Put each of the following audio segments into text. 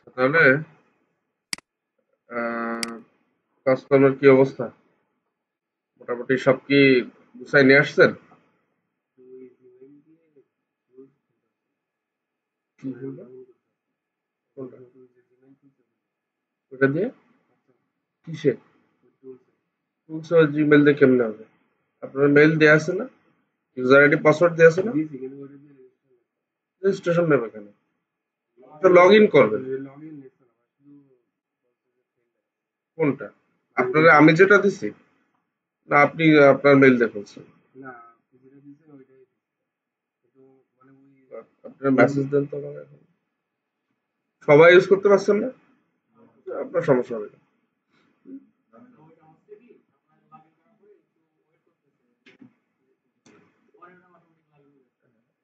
তাহলে কাজকর্মের কি অবস্থা? মোটামুটি সব কি গুছাই নিয়ে আসছেন? কি বলবো? কোনটা? ওটা দিয়ে কিসে? টুলস জিমেল দিয়ে কেমনে হবে? আপনার মেইল দেওয়া আছে না? ইউজার আইডি পাসওয়ার্ড দেওয়া আছে না? রেজিস্ট্রেশন নেবে কেন? তো লগ ইন করবেন। কোনটা? আপনার আমি যেটা দিছি না আপনি আপনার মেইল দিয়ে ফেলছেন? আপনার মেসেজ দেন তো আমাকে এখন। সবাই ইউজ করতে পারছেন না? আপনার সমস্যা হবে না।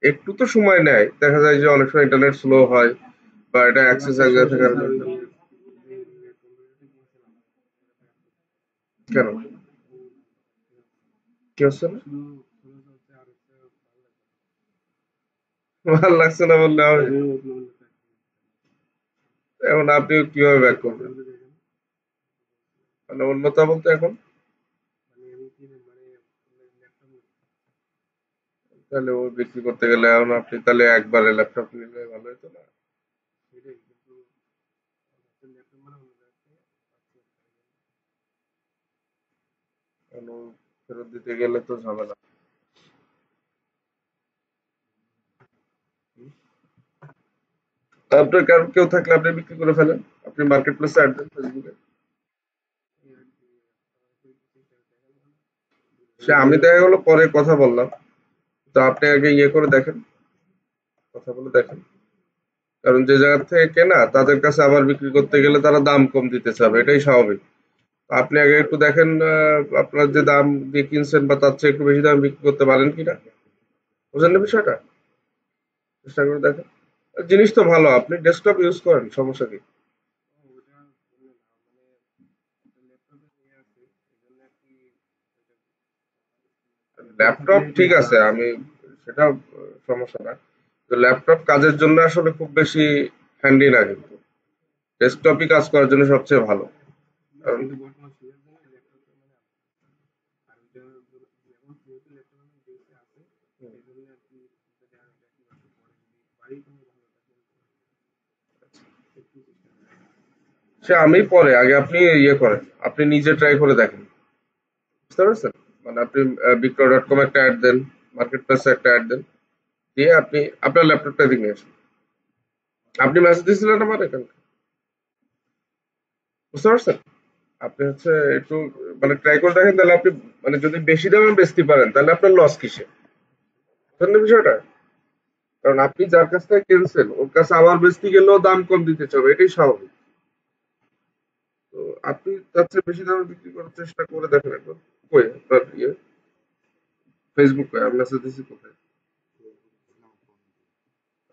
একটু তো সময় নেয়, দেখা যায় যে অনেক সময় ইন্টারনেট স্লো হয় বা এটা অ্যাক্সেস এক জায়গা থেকে আরেক জায়গায়। কেন? কি হচ্ছে না? ভালো লাগছে না বললে হবে? এখন আপনি কিভাবে ব্যাক করবেন? মানে অন্যতা বলতে এখন তাহলে ও বিক্রি করতে গেলে এখন আপনি তাহলে একবারে ল্যাপটপ নিলে ভালো হতো না? কারণ ও ফেরত দিতে গেলে তো ঝামেলা। আপনার কারণ কেউ থাকলে আপনি বিক্রি করে ফেলেন। আপনি মার্কেট প্লেসে অ্যাড দেন ফেসবুকে। সে আমি দেখা গেলো পরে কথা বললাম, তো আপনি আগে ইয়ে করে দেখেন, কথা বলে দেখেন। কারণ যে জায়গা থেকে কেনা তাদের কাছে আবার বিক্রি করতে গেলে তারা দাম কম দিতে চাবে, এটাই স্বাভাবিক। তো আপনি আগে একটু দেখেন আপনার যে দাম দিয়ে কিনছেন বা তার চেয়ে একটু বেশি দাম বিক্রি করতে পারেন কিনা। বুঝলেন না বিষয়টা? চেষ্টা করে দেখেন। আর জিনিস তো ভালো, আপনি ডেস্কটপ ইউজ করেন, সমস্যা কি? ল্যাপটপ ঠিক আছে, আমি সেটা সমস্যা না। তো ল্যাপটপ কাজের জন্য আসলে খুব বেশি হ্যান্ডি না, কিন্তু ডেস্কটপই কাজ করার জন্য সবচেয়ে ভালো। কারণ সে আমি পরে, আগে আপনি ইয়ে করেন, আপনি নিজে ট্রাই করে দেখেন। বুঝতে পারছেন? মানে আপনি বিক্রয়.কম একটা অ্যাড দেন, মার্কেট প্লেসে একটা অ্যাড দেন, দিয়ে আপনি আপনার ল্যাপটপটা দিয়ে নিয়ে আসেন। আপনি মেসেজ দিয়েছিলেন আমার এখানে, বুঝতে পারছেন? আপনি হচ্ছে একটু মানে ট্রাই করে দেখেন, তাহলে আপনি মানে যদি বেশি দামে বেচতে পারেন তাহলে আপনার লস কিসে? বুঝলেন না বিষয়টা? কারণ আপনি যার কাছ থেকে কিনছেন ওর কাছে আবার বেচতে গেলেও দাম কম দিতে চাবে, এটাই স্বাভাবিক। তো আপনি তার চেয়ে বেশি দামে বিক্রি করার চেষ্টা করে দেখেন একবার। কই আপনার ইয়ে ফেসবুক কই? আমি মেসেজ দিছি কোথায়?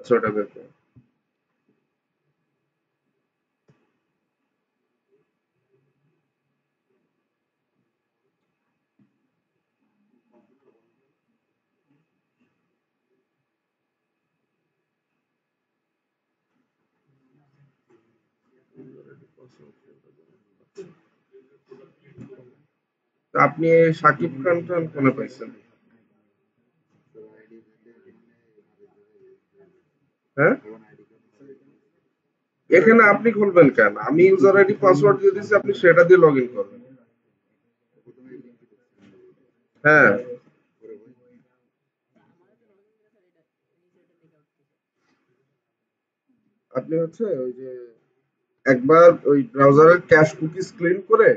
আচ্ছা, ওটা বের করুন। তো আপনি এই শাকিব খান টান কোনে পাইছেন? হ্যাঁ, এখানে আপনি খুলবেন কেন? আমি ইউজার আইডি পাসওয়ার্ড দিয়ে দিচ্ছি, আপনি সেটা দিয়ে লগ ইন করবেন। হ্যাঁ, আপনি হচ্ছে ওই যে একবার ওই ব্রাউজারের ক্যাশ কুকিজ ক্লিন করে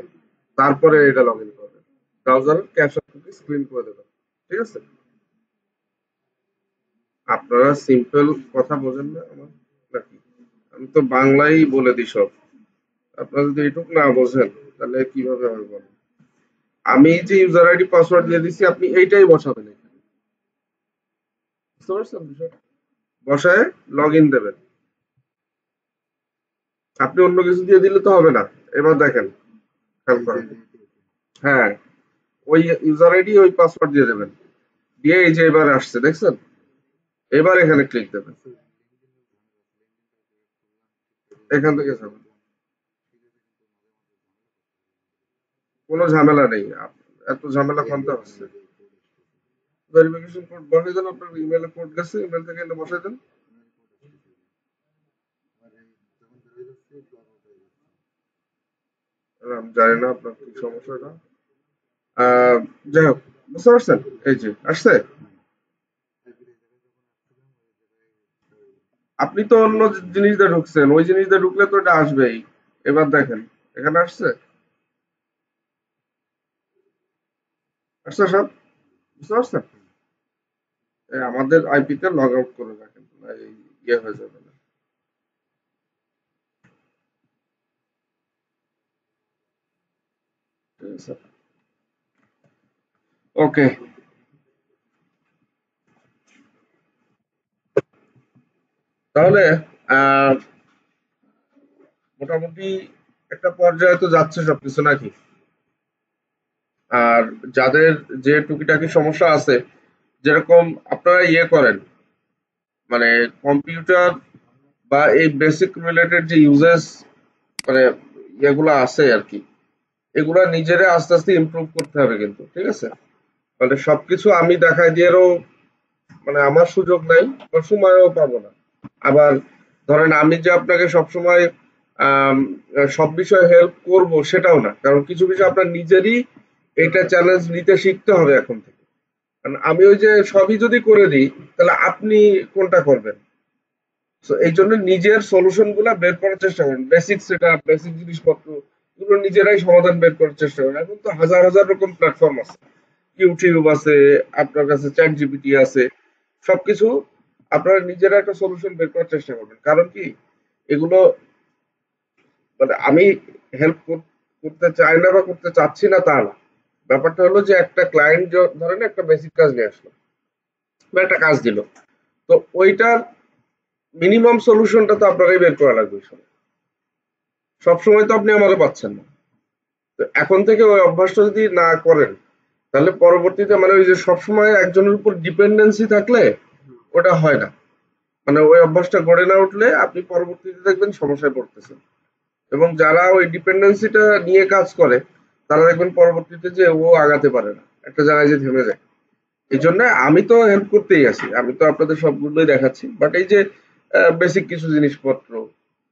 তারপরে এটা লগ ইন করবেন। ব্রাউজারের ক্যাশ কুকিজ ক্লিন করে দেবেন। ঠিক আছে? আপনারা সিম্পল কথা বোঝেন না আমার নাকি? আমি তো বাংলাই বলে দিই সব। আপনারা যদি এটুকু না বোঝেন তাহলে কিভাবে হবে বলেন? আমি যে ইউজার আইডি পাসওয়ার্ড দিয়ে দিচ্ছি আপনি এইটাই বসাবেন এখানে। বুঝতে পারছেন বিষয়টা? বসায় লগ ইন দেবেন। আপনি অন্য কিছু দিয়ে দিলে তো হবে না। এবার দেখেন, খেয়াল করেন। হ্যাঁ, ওই ইউজার আইডি ওই পাসওয়ার্ড দিয়ে দেবেন। দিয়ে এই যে এবার আসছে দেখছেন? এবার এখানে ক্লিক দেবেন। এখান থেকে যাবেন, কোনো ঝামেলা নেই। এত ঝামেলা করতে হচ্ছে। ভেরিফিকেশন কোড বসাই দেন, আপনার ইমেলে কোড গেছে, ইমেল থেকে এনে বসাই দেন। আমি জানি না আপনার কি সমস্যাটা। যাই হোক, বুঝতে পারছেন? এই যে আসছে। আপনি তো অন্য জিনিস দিয়ে ঢুকছেন, ওই জিনিস দিয়ে ঢুকলে তো এটা আসবেই। এবার দেখেন, এখানে আসছে, আসছে সব, বুঝতে পারছেন? এই আমাদের আইপি তে লগ আউট করে রাখেন, এই ইয়ে হয়ে যাবে না। ঠিক আছে, ওকে। তাহলে আহ মোটামুটি একটা পর্যায়ে তো যাচ্ছে সবকিছু নাকি? আর যাদের যে টুকিটাকি সমস্যা আছে, যেরকম আপনারা ইয়ে করেন, মানে কম্পিউটার বা এই বেসিক রিলেটেড যে ইউজেস, মানে ইয়েগুলো আছে আর কি, এগুলা নিজেরা আস্তে আস্তে ইমপ্রুভ করতে হবে কিন্তু, ঠিক আছে? মানে সবকিছু আমি দেখাই দিয়েও মানে আমার সুযোগ নাই বা সময়ও পাবো না। আবার ধরেন আমি যে আপনাকে সবসময় আম, সব বিষয়ে হেল্প করব সেটাও না, কারণ কিছু বিষয় আপনার নিজেরই এটা চ্যালেঞ্জ নিতে শিখতে হবে এখন থেকে। কারণ আমি ওই যে সবই যদি করে দিই, তাহলে আপনি কোনটা করবেন? তো এই জন্য নিজের সলিউশন গুলা বের করার চেষ্টা করেন, বেসিক সেট আপ, বেসিক জিনিসপত্র, এগুলো নিজেরাই সমাধান বের করার চেষ্টা করেন। এখন তো হাজার হাজার রকম প্ল্যাটফর্ম আছে, ইউটিউব আছে, আপনার কাছে চ্যাট জিপিটি আছে, সবকিছু আপনারা নিজেরা একটা সলিউশন বের করার চেষ্টা করবেন। কারণ কি, এগুলো মানে আমি হেল্প করতে চাই না বা করতে চাচ্ছি না তা না। ব্যাপারটা হলো যে একটা ক্লায়েন্ট ধরেন একটা বেসিক কাজ নিয়ে আসলো বা একটা কাজ দিল, তো ওইটার মিনিমাম সলিউশনটা তো আপনারাই বের করা লাগবে। সবসময় তো আপনি আমারও পাচ্ছেন না। তো এখন থেকে ওই অভ্যাসটা যদি না করেন, তাহলে পরবর্তীতে মানে ওই যে সবসময় একজনের উপর ডিপেন্ডেন্সি থাকলে ওটা হয় না। মানে ওই অভ্যাসটা গড়ে না উঠলে আপনি পরবর্তীতে দেখবেন সমস্যায় পড়তেছেন। এবং যারা ওই ডিপেন্ডেন্সিটা নিয়ে কাজ করে, তারা দেখবেন পরবর্তীতে যে ও আগাতে পারে না, একটা জায়গায় যে থেমে যায়। এই জন্য আমি তো হেল্প করতেই আছি, আমি তো আপনাদের সবগুলোই দেখাচ্ছি, বাট এই যে বেসিক কিছু জিনিসপত্র,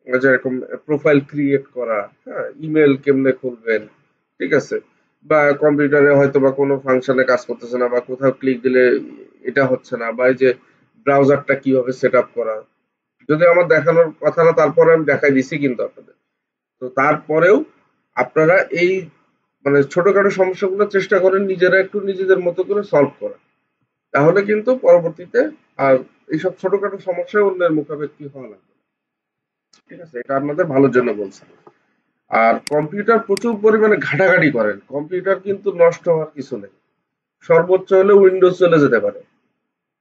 যেরকম প্রোফাইল ক্রিয়েট করা, হ্যাঁ, ইমেল কেমনে খুলবেন, ঠিক আছে, বা কম্পিউটারে হয়তো বা কোনো ফাংশনে কাজ করতেছে না, বা কোথাও ক্লিক দিলে এটা হচ্ছে না, বা এই যে ব্রাউজারটা কিভাবে সেট আপ করা, যদি আমার দেখানোর কথা না, তারপরে আমি দেখাই দিছি কিন্তু আপনাদের। তো তারপরেও আপনারা এই মানে ছোটখাটো সমস্যাগুলো চেষ্টা করেন নিজেরা একটু নিজেদের মতো করে সলভ করা। তাহলে কিন্তু পরবর্তীতে আর এইসব ছোটখাটো সমস্যায় অন্যের মুখাপেক্ষি হওয়া লাগবে না। ঠিক আছে, এটা আপনাদের ভালোর জন্য বলছি। আর কম্পিউটার প্রচুর পরিমাণে ঘাটাঘাটি করেন, কম্পিউটার কিন্তু নষ্ট হওয়ার কিছু নেই। সর্বোচ্চ হলে উইন্ডোজ চলে যেতে পারে,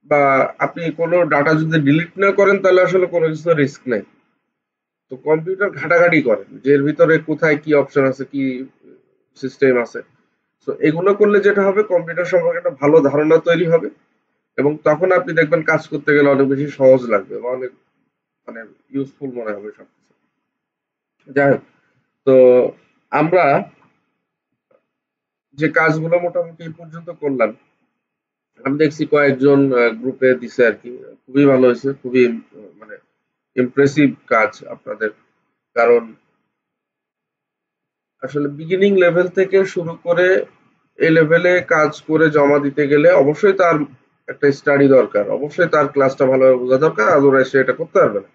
বা আপনি কোনো ডাটা যদি ডিলিট না করেন তাহলে আসলে কোনো কিছু রিস্ক নেই। তো কম্পিউটার ঘাটাঘাটি করেন যে এর ভিতরে কোথায় কি অপশন আছে, কি সিস্টেম আছে। তো এগুলো করলে যেটা হবে, কম্পিউটার সম্পর্কে একটা ভালো ধারণা তৈরি হবে, এবং তখন আপনি দেখবেন কাজ করতে গেলে অনেক বেশি সহজ লাগবে বা অনেক মানে ইউজফুল মনে হবে সবকিছু। যাই হোক, তো আমরা যে কাজগুলো মোটামুটি এই পর্যন্ত করলাম, আমি দেখছি কয়েকজন গ্রুপে দিছে আর কি, খুবই ভালো হয়েছে, খুবই মানে ইমপ্রেসিভ কাজ আপনাদের। কারণ আসলে বিগিনিং লেভেল থেকে শুরু করে এই লেভেলে কাজ করে জমা দিতে গেলে অবশ্যই তার একটা স্টাডি দরকার, অবশ্যই তার ক্লাসটা ভালোভাবে বোঝা দরকার, আদারওয়াইজ সে এটা করতে পারবে না।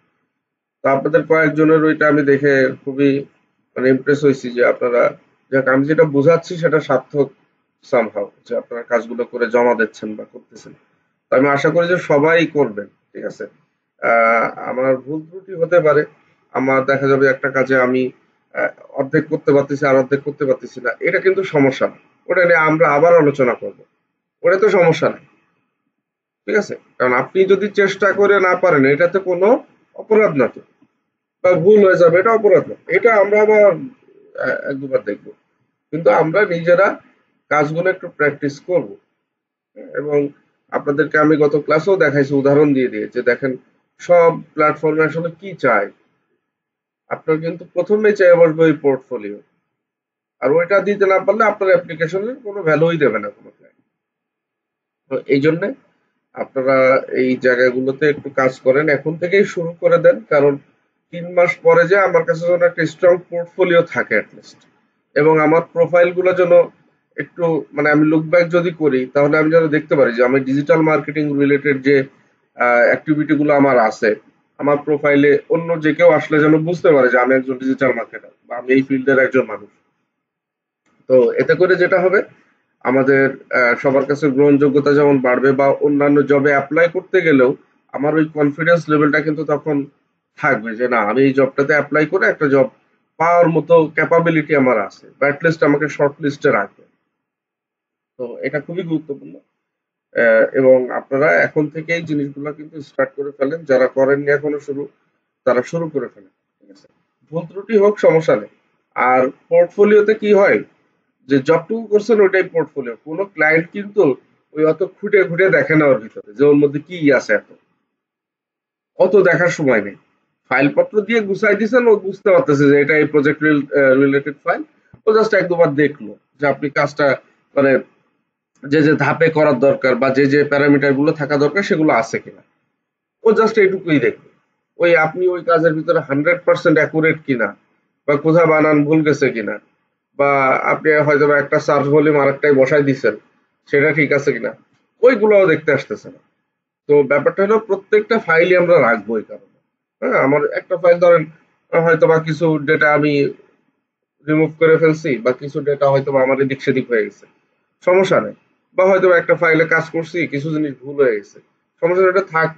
তো আপনাদের কয়েকজনের ওইটা আমি দেখে খুবই মানে ইমপ্রেস হয়েছি যে আপনারা, যাক আমি যেটা বোঝাচ্ছি সেটা সার্থক সামহাও, যে আপনারা কাজগুলো করে জমা দিচ্ছেন বা করতেছেন। তো আমি আশা করি যে সবাই করবেন, ঠিক আছে? আমার ভুল ত্রুটি হতে পারে, আমার দেখা যাবে একটা কাজে আমি আহ, অর্ধেক করতে পারতেছি আর অর্ধেক করতে পারতেছি না, এটা কিন্তু সমস্যা না। ওটা নিয়ে আমরা আবার আলোচনা করব, ওটা তো সমস্যা নাই। ঠিক আছে, কারণ আপনি যদি চেষ্টা করে না পারেন, এটাতে কোনো অপরাধ না তো, বা ভুল হয়ে যাবে, এটা অপরাধ না, এটা আমরা আবার এক দুবার দেখবো। কিন্তু আমরা নিজেরা কাজগুলো একটু প্র্যাকটিস করব। এবং আপনাদেরকে আমি গত ক্লাসেও দেখাইছি, উদাহরণ দিয়ে দিয়ে, যে দেখেন সব প্ল্যাটফর্মে আসলে কি চায়। আপনার কিন্তু প্রথমেই চেয়ে বসবে ওই পোর্টফোলিও, আর ওইটা দিতে না পারলে আপনার অ্যাপ্লিকেশনের কোনো ভ্যালুই দেবে না কোনো ক্লায়েন্ট। তো এই জন্য আপনারা এই জায়গাগুলোতে একটু কাজ করেন, এখন থেকেই শুরু করে দেন, কারণ 3 মাস পরে যে আমার কাছে যেন একটা স্ট্রং পোর্টফোলিও থাকে অ্যাটলিস্ট, এবং আমার প্রোফাইল গুলো যেন একটু, মানে আমি লুক ব্যাক যদি করি তাহলে আমি যেন দেখতে পারি যে আমি ডিজিটাল মার্কেটিং রিলেটেড যে অ্যাক্টিভিটি গুলো আমার আছে আমার প্রোফাইলে, অন্য যে কেউ আসলে যেন বুঝতে পারে যে আমি একজন ডিজিটাল মার্কেটার বা আমি এই ফিল্ডের একজন মানুষ। তো এতে করে যেটা হবে, আমাদের সবার কাছে গ্রহণযোগ্যতা যেমন বাড়বে, বা অন্যান্য জবে অ্যাপ্লাই করতে গেলেও আমার ওই কনফিডেন্স লেভেলটা কিন্তু তখন থাকবে যে না, আমি এই জবটাতে অ্যাপ্লাই করে একটা জব পাওয়ার মতো ক্যাপাবিলিটি আমার আছে, বা অ্যাটলিস্ট আমাকে শর্ট লিস্টে রাখবে। তো এটা খুবই গুরুত্বপূর্ণ। এবং আপনারা এখন থেকেই জিনিসগুলো কিন্তু স্টার্ট করে ফেলেন, যারা করেননি এখনো শুরু, তারা শুরু করে ফেলেন। ঠিক আছে, ভুল ত্রুটি হোক সমস্যা নেই। আর পোর্টফোলিওতে কি হয়, যে যতটুকু করছেন ওইটাই পোর্টফোলিও, কোনো ক্লায়েন্ট কিন্তু ওই অত খুঁটে খুঁটে দেখে না ওর ভিতরে যে ওর মধ্যে কি আছে, অত দেখার সময় নেই। ফাইলপত্র দিয়ে গুছাই দিছেন, ও বুঝতে পারতেছে যে এটা এই প্রজেক্ট রিলেটেড ফাইল। ও জাস্ট এক দুবার দেখলো যে আপনি কাজটা, মানে যে যে ধাপে করার দরকার বা যে যে প্যারামিটার গুলো থাকা দরকার সেগুলো আছে কিনা, ও জাস্ট এইটুকুই দেখবে। ওই আপনি ওই কাজের ভিতরে 100% অ্যাকুরেট কিনা, বা কোথাও বানান ভুল গেছে কিনা, বা আপনি হয়তো বা একটা সার্চ ভলিউম আরেকটাই বসাই দিচ্ছেন, সেটা ঠিক আছে কিনা, ওইগুলোও দেখতে আসতেছে না। তো ব্যাপারটা হলো প্রত্যেকটা ফাইলই আমরা রাখবো এই কারণে। হ্যাঁ, আমার একটা ফাইল ধরেন হয়তো বা কিছু ডেটা আমি রিমুভ করে ফেলছি, বা কিছু ডেটা হয়তো বা আমার এদিক সেদিক হয়ে গেছে, সমস্যা নেই। বা হয়তো বা একটা ফাইলে কাজ করছি, কিছু জিনিস ভুল হয়ে গেছে, সমস্যা নেই, এটা থাক।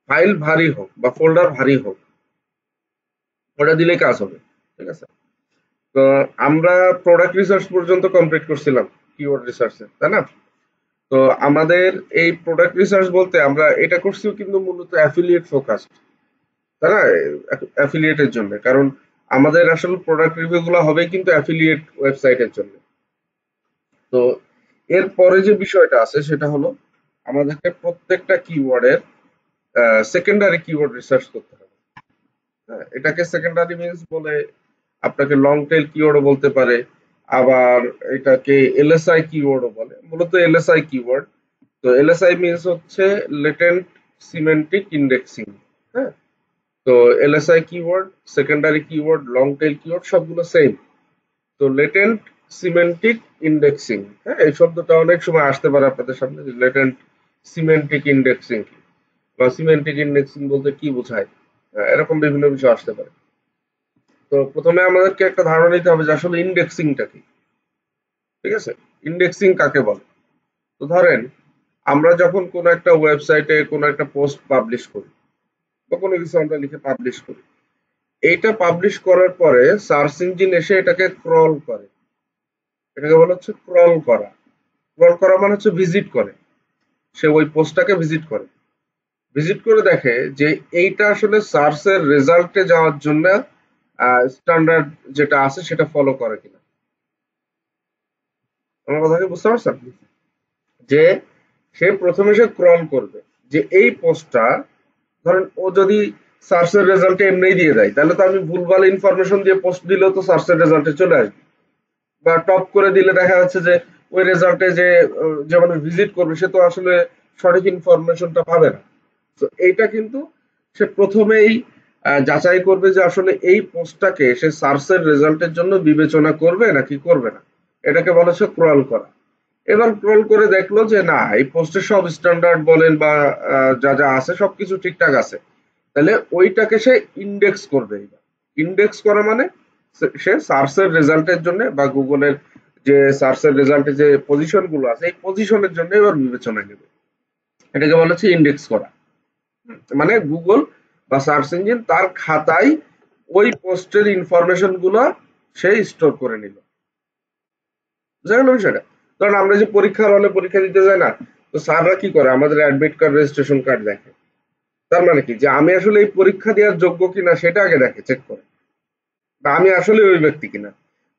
ফাইল ভারী হোক বা ফোল্ডার ভারী হোক, ওটা দিলেই কাজ হবে। ঠিক আছে, তো আমরা প্রোডাক্ট রিসার্চ পর্যন্ত কমপ্লিট করছিলাম, কিওয়ার্ড রিসার্চে, তাই না? তো আমাদের এই প্রোডাক্ট রিসার্চ বলতে আমরা এটা করছি কিন্তু মূলত অ্যাফিলিয়েট ফোকাসড, তাই না? অ্যাফিলিয়েটের জন্য, কারণ আমাদের আসলে প্রোডাক্ট রিভিউ গুলো হবে কিন্তু অ্যাফিলিয়েট ওয়েবসাইটের জন্য। তো এরপরে যে বিষয়টা আছে সেটা হলো, আমাদেরকে প্রত্যেকটা কিওয়ার্ডের সেকেন্ডারি কিওয়ার্ড রিসার্চ করতে হবে। হ্যাঁ, এটাকে সেকেন্ডারি মিন্স বলে, আপনাকে লং টেল কিওয়ার্ডও বলতে পারে, আবার এটাকে এলএসআই কিওয়ার্ডও বলে। মূলত এলএসআই কিওয়ার্ড, তো এলএসআই মিন্স হচ্ছে লেটেন্ট সিমেন্টিক ইন্ডেক্সিং। হ্যাঁ, তো LSI keyword, secondary keyword, long tail keyword সবগুলো সেম। তো লেটেন্ট সিমেন্টিক ইন্ডেক্সিং, হ্যাঁ, এই শব্দটা অনেক সময় আসতে পারে আপনাদের সামনে, লেটেন্ট সিমেন্টিক ইন্ডেক্সিং বা সিমেন্টিক ইন্ডেক্সিং বলতে কি বোঝায়, এরকম বিভিন্ন বিষয় আসতে পারে। তো প্রথমে আমাদেরকে একটা ধারণা নিতে হবে যে আসলে ইন্ডেক্সিংটা কি। ঠিক আছে, ইন্ডেক্সিং কাকে বলে? তো ধরেন আমরা যখন কোনো একটা ওয়েবসাইটে কোনো একটা পোস্ট পাবলিশ করি, বা কোনো কিছু আমরা লিখে পাবলিশ করি, এইটা পাবলিশ করার পরে সার্চ ইঞ্জিন এসে এটাকে ক্রল করে। এটাকে বলা হচ্ছে ক্রল করা। ক্রল করা মানে হচ্ছে ভিজিট করে, সে ওই পোস্টটাকে ভিজিট করে, ভিজিট করে দেখে যে এইটা আসলে সার্চের রেজাল্টে যাওয়ার জন্য স্ট্যান্ডার্ড যেটা আছে সেটা ফলো করে কিনা। আমার কথা কি বুঝতে পারছেন? যে সে প্রথমে সে ক্রল করবে যে এই পোস্টটা, ধরেন ও যদি সার্চের রেজাল্টে এমনি দিয়ে দেয়, তাহলে তো আমি ভুলভাল ইনফরমেশন দিয়ে পোস্ট দিলেও তো সার্চের রেজাল্টে চলে আসবে। বা টপ করে দিলে দেখা যাচ্ছে যে ওই রেজাল্টে যে যে মানুষ ভিজিট করবে সে তো আসলে সঠিক ইনফরমেশনটা পাবে না। তো এইটা কিন্তু সে প্রথমেই যাচাই করবে যে আসলে এই পোস্টটাকে সে সার্চের রেজাল্টের জন্য বিবেচনা করবে নাকি করবে না। এটাকে বলা হচ্ছে ক্রল করা। এবার ক্রল করে দেখলো যে না, এই পোস্টের সব স্ট্যান্ডার্ড বলেন বা যা যা আছে সবকিছু ঠিকঠাক আছে, তাহলে ওইটাকে সে ইন্ডেক্স করবে। ইন্ডেক্স করা মানে সে সার্চের রেজাল্টের জন্য বা গুগলের যে সার্চের রেজাল্টে যে পজিশন গুলো আছে এই পজিশনের জন্য এবার বিবেচনায় নেবে। এটাকে বলা হচ্ছে ইন্ডেক্স করা। মানে গুগল বা সার্চ ইঞ্জিন তার খাতায় ওই পোস্টের ইনফরমেশন গুলো সে স্টোর করে নিল। বুঝা গেল বিষয়টা? ধরেন আমরা যে পরীক্ষার হলে পরীক্ষা দিতে যাই না, তো স্যাররা কি করে, আমাদের অ্যাডমিট কার্ড, রেজিস্ট্রেশন কার্ড দেখে। তার মানে কি, যে আমি আসলে এই পরীক্ষা দেওয়ার যোগ্য কিনা সেটা আগে দেখে, চেক করে, বা আমি আসলে ওই ব্যক্তি কিনা,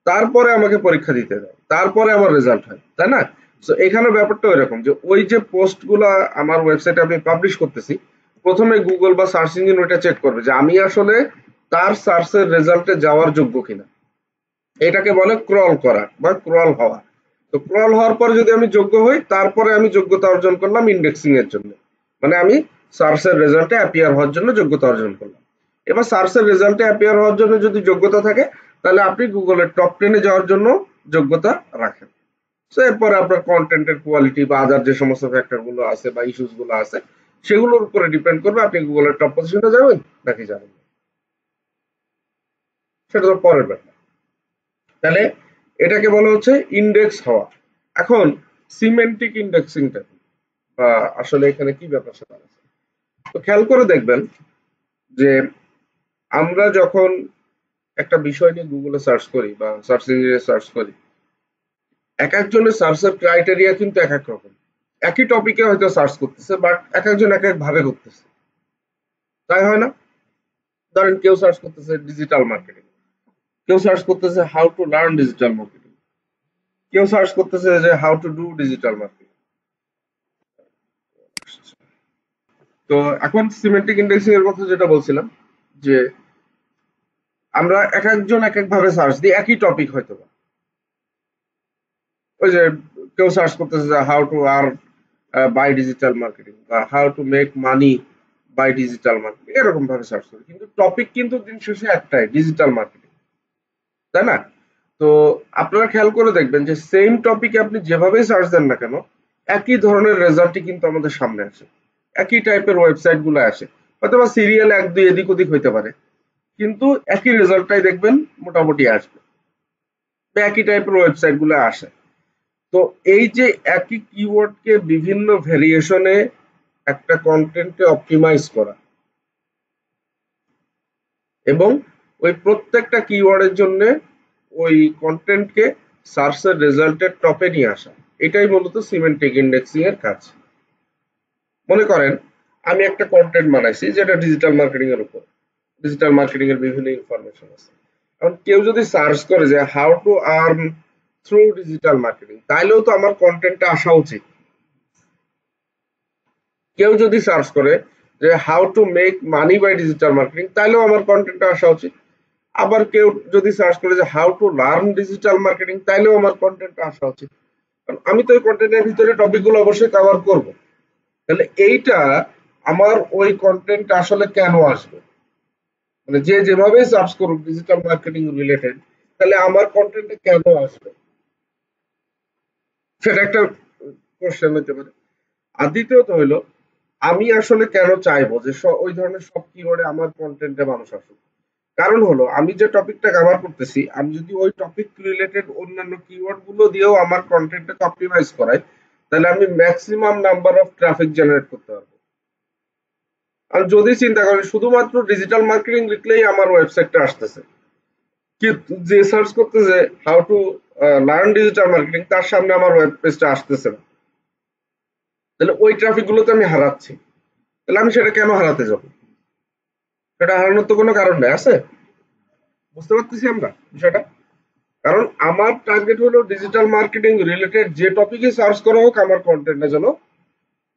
তারপরে আমাকে পরীক্ষা দিতে দেয়, তারপরে আমার রেজাল্ট হয়, তাই না? তো এখানে ব্যাপারটা ওইরকম, যে ওই যে পোস্ট গুলা আমার ওয়েবসাইটে আমি পাবলিশ করতেছি, প্রথমে গুগল বা সার্চ ইঞ্জিন ওইটা চেক করবে যে আমি আসলে তার সার্চের রেজাল্টে যাওয়ার যোগ্য কিনা, এটাকে বলে ক্রল করা বা ক্রল হওয়া। তো ক্রল হওয়ার পর যদি আমি যোগ্য হই, তারপরে আমি যোগ্যতা অর্জন করলাম ইন্ডেক্সিং এর জন্য, মানে আমি সার্চের রেজাল্টে অ্যাপিয়ার হওয়ার জন্য যোগ্যতা অর্জন করলাম। এবার সার্চের রেজাল্টে অ্যাপিয়ার হওয়ার জন্য যদি যোগ্যতা থাকে, তাহলে আপনি গুগলের টপ 10-এ যাওয়ার জন্য যোগ্যতা রাখেন। তো এরপরে আপনার কন্টেন্টের কোয়ালিটি বা আদার যে সমস্ত ফ্যাক্টর গুলো আছে বা ইস্যুস গুলো আছে, সেগুলোর উপরে ডিপেন্ড করবে আপনি গুগলের টপ পজিশনে যাবেন নাকি যাবেন না। সেটা তো পরের ব্যাপার। তাহলে এটাকে বলা হচ্ছে ইন্ডেক্স হওয়া। এখন সিমেন্টিক ইন্ডেক্সিংটা বা আসলে এখানে কি ব্যাপার সেটা আছে, তো খেয়াল করে দেখবেন যে আমরা যখন একটা বিষয় নিয়ে গুগলে সার্চ করি বা সার্চ ইঞ্জিনে সার্চ করি, এক একজনের সার্চের ক্রাইটেরিয়া কিন্তু এক এক রকম। একই টপিকে হয়তো সার্চ করতেছে, বাট এক একজন এক এক ভাবে করতেছে, তাই হয় না? ধরেন কেউ সার্চ করতেছে ডিজিটাল মার্কেটিং, কেউ সার্চ করতেছে how to learn digital marketing, কেউ সার্চ করতেছে যে how to do digital marketing. তো এখন সিমেন্টিক ইন্ডেক্সিং এর কথা যেটা বলছিলাম, যে আমরা এক একজন এক এক ভাবে সার্চ দিই একই টপিক হয়তো বা। ওই যে কেউ সার্চ করতেছে যে how to earn by digital marketing বা how to make money by digital marketing, এরকম ভাবে সার্চ করি, কিন্তু টপিক কিন্তু দিন শেষে একটাই, ডিজিটাল মার্কেটিং, তাই না? তো আপনারা খেয়াল করে দেখবেন যে সেম টপিকে আপনি যেভাবেই সার্চ দেন না কেন, একই ধরনের রেজাল্টই কিন্তু আমাদের সামনে আসে, একই টাইপের ওয়েবসাইট গুলো আসে। হয়তো বা সিরিয়াল এক দুই এদিক ওদিক হইতে পারে, কিন্তু একই রেজাল্টটাই দেখবেন মোটামুটি আসবে, বা একই টাইপের ওয়েবসাইট গুলো আসে। তো এই যে একই কিওয়ার্ডকে বিভিন্ন ভেরিয়েশনে একটা কন্টেন্টে অপটিমাইজ করা এবং ওই প্রত্যেকটা কিওয়ার্ডের জন্য ওই কন্টেন্টকে সার্চের রেজাল্টের টপে নিয়ে আসা, এটাই মূলত সিমেন্টিক ইন্ডেক্সিং এর কাজ। মনে করেন আমি একটা কন্টেন্ট বানাইছি যেটা ডিজিটাল মার্কেটিং এর উপর, ডিজিটাল মার্কেটিং এর বিভিন্ন ইনফরমেশন আছে। এখন কেউ যদি সার্চ করে যে how to earn through digital marketing, তাইলেও তো আমার কন্টেন্টটা আসা উচিত। কেউ যদি সার্চ করে যে how to make money by digital marketing, তাইলেও আমার কন্টেন্টটা আসা উচিত। আবার কেউ যদি সার্চ করে যে how to learn digital marketing, তাইলেও আমার কন্টেন্টটা আসা উচিত। কারণ আমি তো ওই কন্টেন্টের ভিতরে টপিকগুলো অবশ্যই কভার করব। তাহলে এইটা আমার ওই কন্টেন্ট আসলে কেন আসবে, মানে যে যেভাবেই সার্চ করুক ডিজিটাল মার্কেটিং রিলেটেড, তাহলে আমার কন্টেন্টে কেন আসবে, সেটা একটা কোশ্চেন হতে পারে। আর দ্বিতীয়ত হইলো, আমি আসলে কেন চাইবো যে ওই ধরনের সব কিওয়ার্ডে আমার কন্টেন্টে মানুষ আসুক। কারণ হলো আমি যে টপিকটা কভার করতেছি, আমি যদি ওই টপিক রিলেটেড অন্যান্য কিওয়ার্ড গুলো দিয়েও আমার কন্টেন্টটাকে অপটিমাইজ করাই, তাহলে আমি maximum number of traffic generate করতে পারবো। আর যদি চিন্তা করি শুধুমাত্র ডিজিটাল মার্কেটিং লিখলেই আমার ওয়েবসাইটটা আসতেছে, কিন্তু যে সার্চ করতেছে how to learn digital marketing, তার সামনে আমার ওয়েব পেজটা আসতেছে না, তাহলে ওই ট্রাফিক গুলো তো আমি হারাচ্ছি। তাহলে আমি সেটা কেন হারাতে যাব? সেটা হারানোর তো কোনো কারণ নেই, আছে? বুঝতে পারতেছি আমরা বিষয়টা? কারণ আমার টার্গেট হলো ডিজিটাল মার্কেটিং রিলেটেড যে টপিকে সার্চ করা হোক, আমার কন্টেন্টে যেন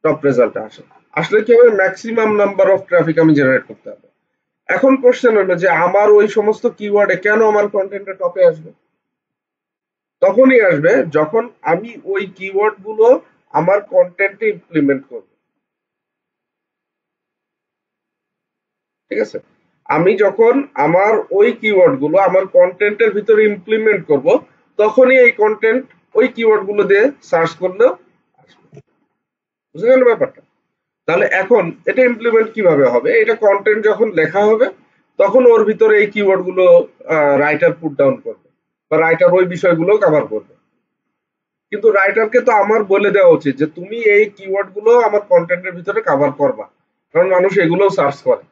টপ রেজাল্ট আসে। আসলে কি হবে, ম্যাক্সিমাম নাম্বার অফ ট্রাফিক আমি জেনারেট করতে হবে। এখন কোশ্চেন হলো যে আমার ওই সমস্ত কিওয়ার্ডে কেন আমার কন্টেন্টে টপে আসবে? তখনই আসবে যখন আমি ওই কিওয়ার্ড গুলো আমার কন্টেন্টে ইমপ্লিমেন্ট করব। ঠিক আছে? আমি যখন আমার ওই কিওয়ার্ড গুলো আমার কন্টেন্টের ভিতরে ইমপ্লিমেন্ট করব, তখনই এই কন্টেন্ট ওই কিওয়ার্ড গুলো দিয়ে সার্চ করলেও আসবে। বুঝে গেল ব্যাপারটা? তাহলে এখন এটা ইমপ্লিমেন্ট কিভাবে হবে? এটা কন্টেন্ট যখন লেখা হবে, তখন ওর ভিতরে এই কিওয়ার্ড গুলো রাইটার পুট ডাউন করবে বা রাইটার ওই বিষয়গুলো কভার করবে। কিন্তু রাইটারকে তো আমার বলে দেওয়া উচিত যে তুমি এই কিওয়ার্ড গুলো আমার কন্টেন্টের ভিতরে কভার করবা, কারণ মানুষ এগুলোও সার্চ করে।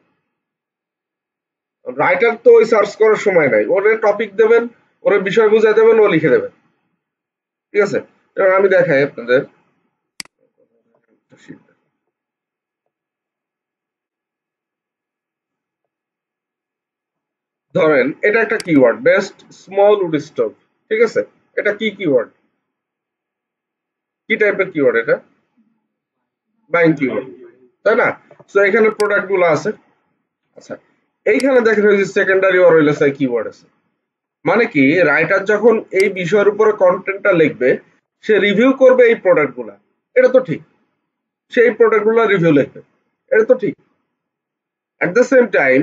রাইটার তো ওই সার্চ করার সময় নাই, ওরে টপিক দেবেন, ওরে বিষয় বুঝাই দেবেন, ও লিখে দেবেন। ঠিক আছে? এবার আমি দেখাই আপনাদের। ধরেন এটা একটা keyword, best small wood stove. ঠিক আছে? এটা কি কিওয়ার্ড, কি টাইপের কিওয়ার্ড এটা? বাইং কিওয়ার্ড, তাই না? তো এখানে প্রোডাক্ট গুলো আছে। আচ্ছা, এইখানে দেখেন ওই যে সেকেন্ডারি অর এলএসআই কিওয়ার্ড আছে। মানে কি, রাইটার যখন এই বিষয়ের উপরে কন্টেন্টটা লিখবে, সে রিভিউ করবে এই প্রোডাক্টগুলা, এটা তো ঠিক। সেই প্রোডাক্টগুলো রিভিউ লিখবে, এটা তো ঠিক। এট দ্য সেম টাইম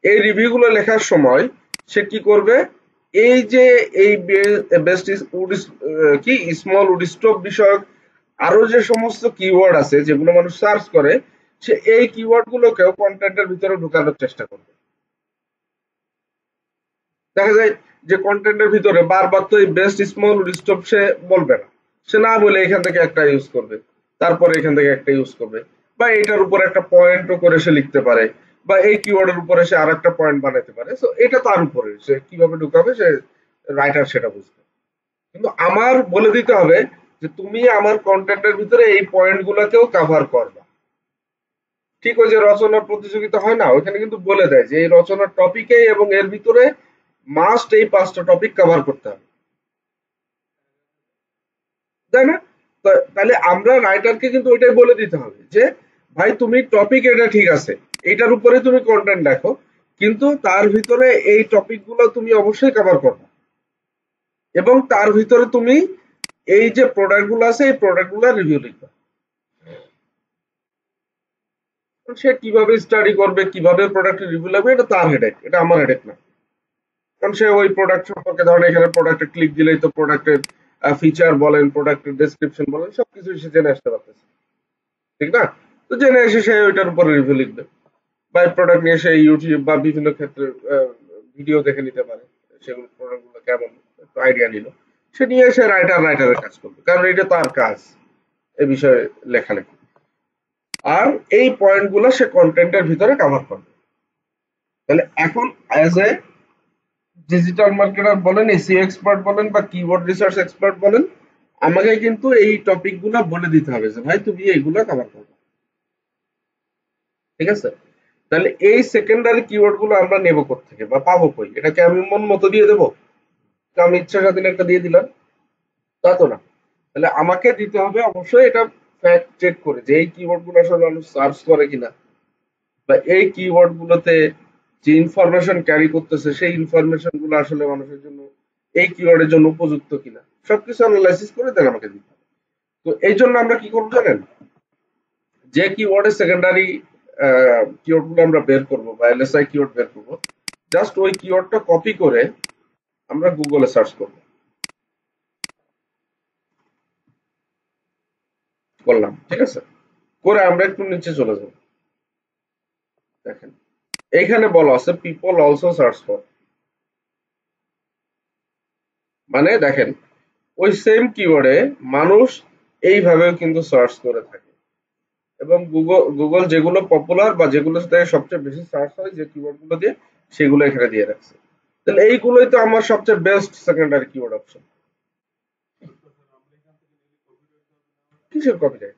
এই রিভিউগুলো লেখার সময় সে কি করবে, এই যে এই বেস্ট উড কি স্মল উড স্টোভ বিষয়ক আরো যে সমস্ত কিওয়ার্ড আছে যেগুলো মানুষ সার্চ করে, সে এই কিওয়ার্ড গুলোকেও কন্টেন্টের ভিতরে ঢুকানোর চেষ্টা করবে। দেখা যায় যে কন্টেন্টের ভিতরে বারবার তো এই বেস্ট স্মল উড স্টোভ সে বলবে না, সে না বলে এখান থেকে একটা ইউজ করবে, তারপরে এখান থেকে একটা ইউজ করবে, বা এটার উপর একটা পয়েন্টও করে সে লিখতে পারে, বা এই কিওয়ার্ডের উপরে সে আর একটা পয়েন্ট বানাতে পারে। সো এটা তার উপরে সে কিভাবে ঢুকাবে, সে রাইটার সেটা বুঝবে। কিন্তু আমার বলে দিতে হবে যে তুমি আমার কন্টেন্টের ভিতরে এই পয়েন্ট গুলাকেও কাভার করবা। ঠিক ওই যে রচনার প্রতিযোগিতা হয় না, ওইখানে কিন্তু বলে দেয় যে এই রচনার টপিকে এবং এর ভিতরে মাস্ট এই 5টা টপিক কভার করতে হবে, তাই না? তাহলে আমরা রাইটারকে কিন্তু ওইটাই বলে দিতে হবে যে ভাই তুমি টপিক এটা ঠিক আছে, এটার উপরে তুমি কন্টেন্ট লেখো, কিন্তু তার ভিতরে এই টপিক গুলো তুমি অবশ্যই কভার করবে, এবং তার ভিতরে তুমি এই যে প্রোডাক্ট গুলো আছে এই প্রোডাক্ট গুলো রিভিউ লিখবে। সে কিভাবে স্টাডি করবে, কিভাবে প্রোডাক্টের রিভিউ লাগবে, এটা তার হেডেক, এটা আমার হেডেক না। কারণ সে ওই প্রোডাক্ট সম্পর্কে, ধরেন এখানে প্রোডাক্টে ক্লিক দিলেই তো প্রোডাক্টের ফিচার বলেন, প্রোডাক্টের ডেসক্রিপশন বলেন, সবকিছু সে জেনে আসতে পারতেছে, ঠিক না? তো জেনে এসে সে ওইটার উপরে রিভিউ লিখবে, বা প্রোডাক্ট নিয়ে সে ইউটিউব বা বিভিন্ন ক্ষেত্রে ভিডিও দেখে নিতে পারে, সেগুলো প্রোডাক্টগুলো কেমন একটু আইডিয়া নিল, সে নিয়ে এসে রাইটারের কাজ করবে, কারণ এটা তার কাজ এ বিষয়ে লেখালেখি। আর এই পয়েন্ট গুলো সে কন্টেন্টের ভিতরে কভার করবে। তাহলে এখন অ্যাজ এ ডিজিটাল মার্কেটার বলেন, এসইও এক্সপার্ট বলেন, বা কিওয়ার্ড রিসার্চ এক্সপার্ট বলেন, আমাকে কিন্তু এই টপিক গুলা বলে দিতে হবে যে ভাই তুমি এইগুলা কভার করবে, ঠিক আছে? তাহলে এই সেকেন্ডারি কিওয়ার্ড গুলো আমরা নেবো কোত্থেকে বা পাবো কই? এটাকে আমি মন মতো দিয়ে দেবো? তো আমি ইচ্ছা স্বাধীন একটা দিয়ে দিলাম, তা তো না। তাহলে আমাকে দিতে হবে অবশ্যই এটা ফ্যাক্ট চেক করে যে এই কিওয়ার্ড গুলো আসলে মানুষ সার্চ করে কিনা, বা এই কিওয়ার্ড গুলোতে যে ইনফরমেশন ক্যারি করতেছে সেই ইনফরমেশন গুলো আসলে মানুষের জন্য, এই কিওয়ার্ডের জন্য উপযুক্ত কিনা, সবকিছু অ্যানালাইসিস করে দেন আমাকে দিতে হবে। তো এই জন্য আমরা কি করবো জানেন, যে কিওয়ার্ডের সেকেন্ডারি কিওয়ার্ড গুলো আমরা বের করবো বা এলএসআই কিওয়ার্ড বের করবো, জাস্ট ওই কিওয়ার্ডটা কপি করে আমরা গুগলে সার্চ করবো, করলাম, ঠিক আছে? করে আমরা একটু নিচে চলে যাবো, দেখেন এইখানে বলা আছে পিপল অলসো সার্চ ফর। মানে দেখেন ওই সেম কিওয়ার্ডে মানুষ এইভাবেও কিন্তু সার্চ করে থাকে, এবং গুগল যেগুলো পপুলার বা যেগুলো থেকে সবচেয়ে বেশি সার্চ হয় যে কিওয়ার্ড গুলো দিয়ে, সেগুলো এখানে দিয়ে রাখছে। তাহলে এইগুলোই তো আমার সবচেয়ে বেস্ট সেকেন্ডারি কিওয়ার্ড অপশন। কিসের কপিরাইট?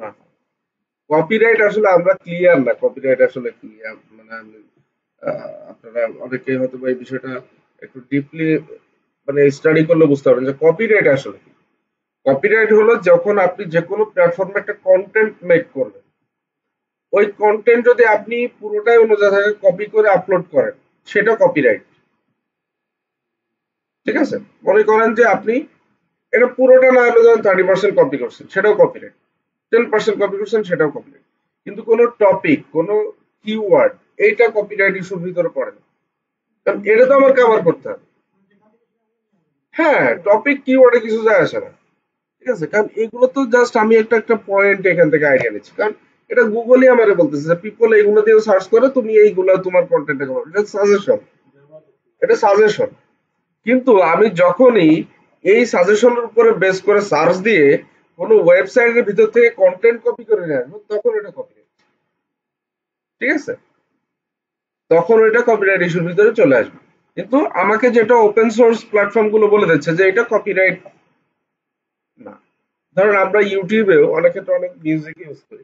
না, কপিরাইট আসলে আমরা ক্লিয়ার না, কপিরাইট আসলে কি মানে আপনারা অনেকে হয়তো এই বিষয়টা একটু ডিপলি মানে স্টাডি করলে বুঝতে পারবেন যে কপিরাইট আসলে কি। কপিরাইট হলো যখন আপনি যে কোনো প্ল্যাটফর্মে একটা কন্টেন্ট মেক করবেন, ওই কন্টেন্ট যদি আপনি পুরোটাই অন্য জায়গায় কপি করে আপলোড করেন, সেটা কপিরাইট, ঠিক আছে? মনে করেন যে আপনি এটা পুরোটা না হলে ধরেন 30% কপি করছেন, সেটাও কপিরাইট। 10% কপি করছেন, সেটাও কপিরাইট। কিন্তু কোনো টপিক, কোনো কিওয়ার্ড, এইটা কপিরাইট ইস্যুর ভিতরে পড়ে না, কারণ এটা তো আমার কভার করতে হবে। হ্যাঁ, টপিক কিওয়ার্ডে কিছু যায় আসে না, ঠিক আছে? কারণ এগুলো তো জাস্ট আমি একটা একটা পয়েন্ট এখান থেকে আইডিয়া নিচ্ছি, কারণ এটা গুগলই আমারে বলতেছে যে পিপল এইগুলো দিয়ে সার্চ করে, তুমি এইগুলো তোমার কন্টেন্টে কভার, এটা সাজেশন, এটা সাজেশন। কিন্তু আমি যখনই এই সাজেশনের উপরে বেস করে সার্চ দিয়ে কোনো ওয়েবসাইটের ভিতর থেকে কন্টেন্ট কপি করে নিয়ে আসবো, তখন এটা কপিরাইট, ঠিক আছে? তখন ওইটা কপিরাইট ইস্যুর ভিতরে চলে আসবে। কিন্তু আমাকে যেটা ওপেন সোর্স প্ল্যাটফর্ম গুলো বলে দিচ্ছে যে এটা কপিরাইট না। ধরেন আমরা ইউটিউবেও অনেক ক্ষেত্রে অনেক মিউজিক ইউজ করি,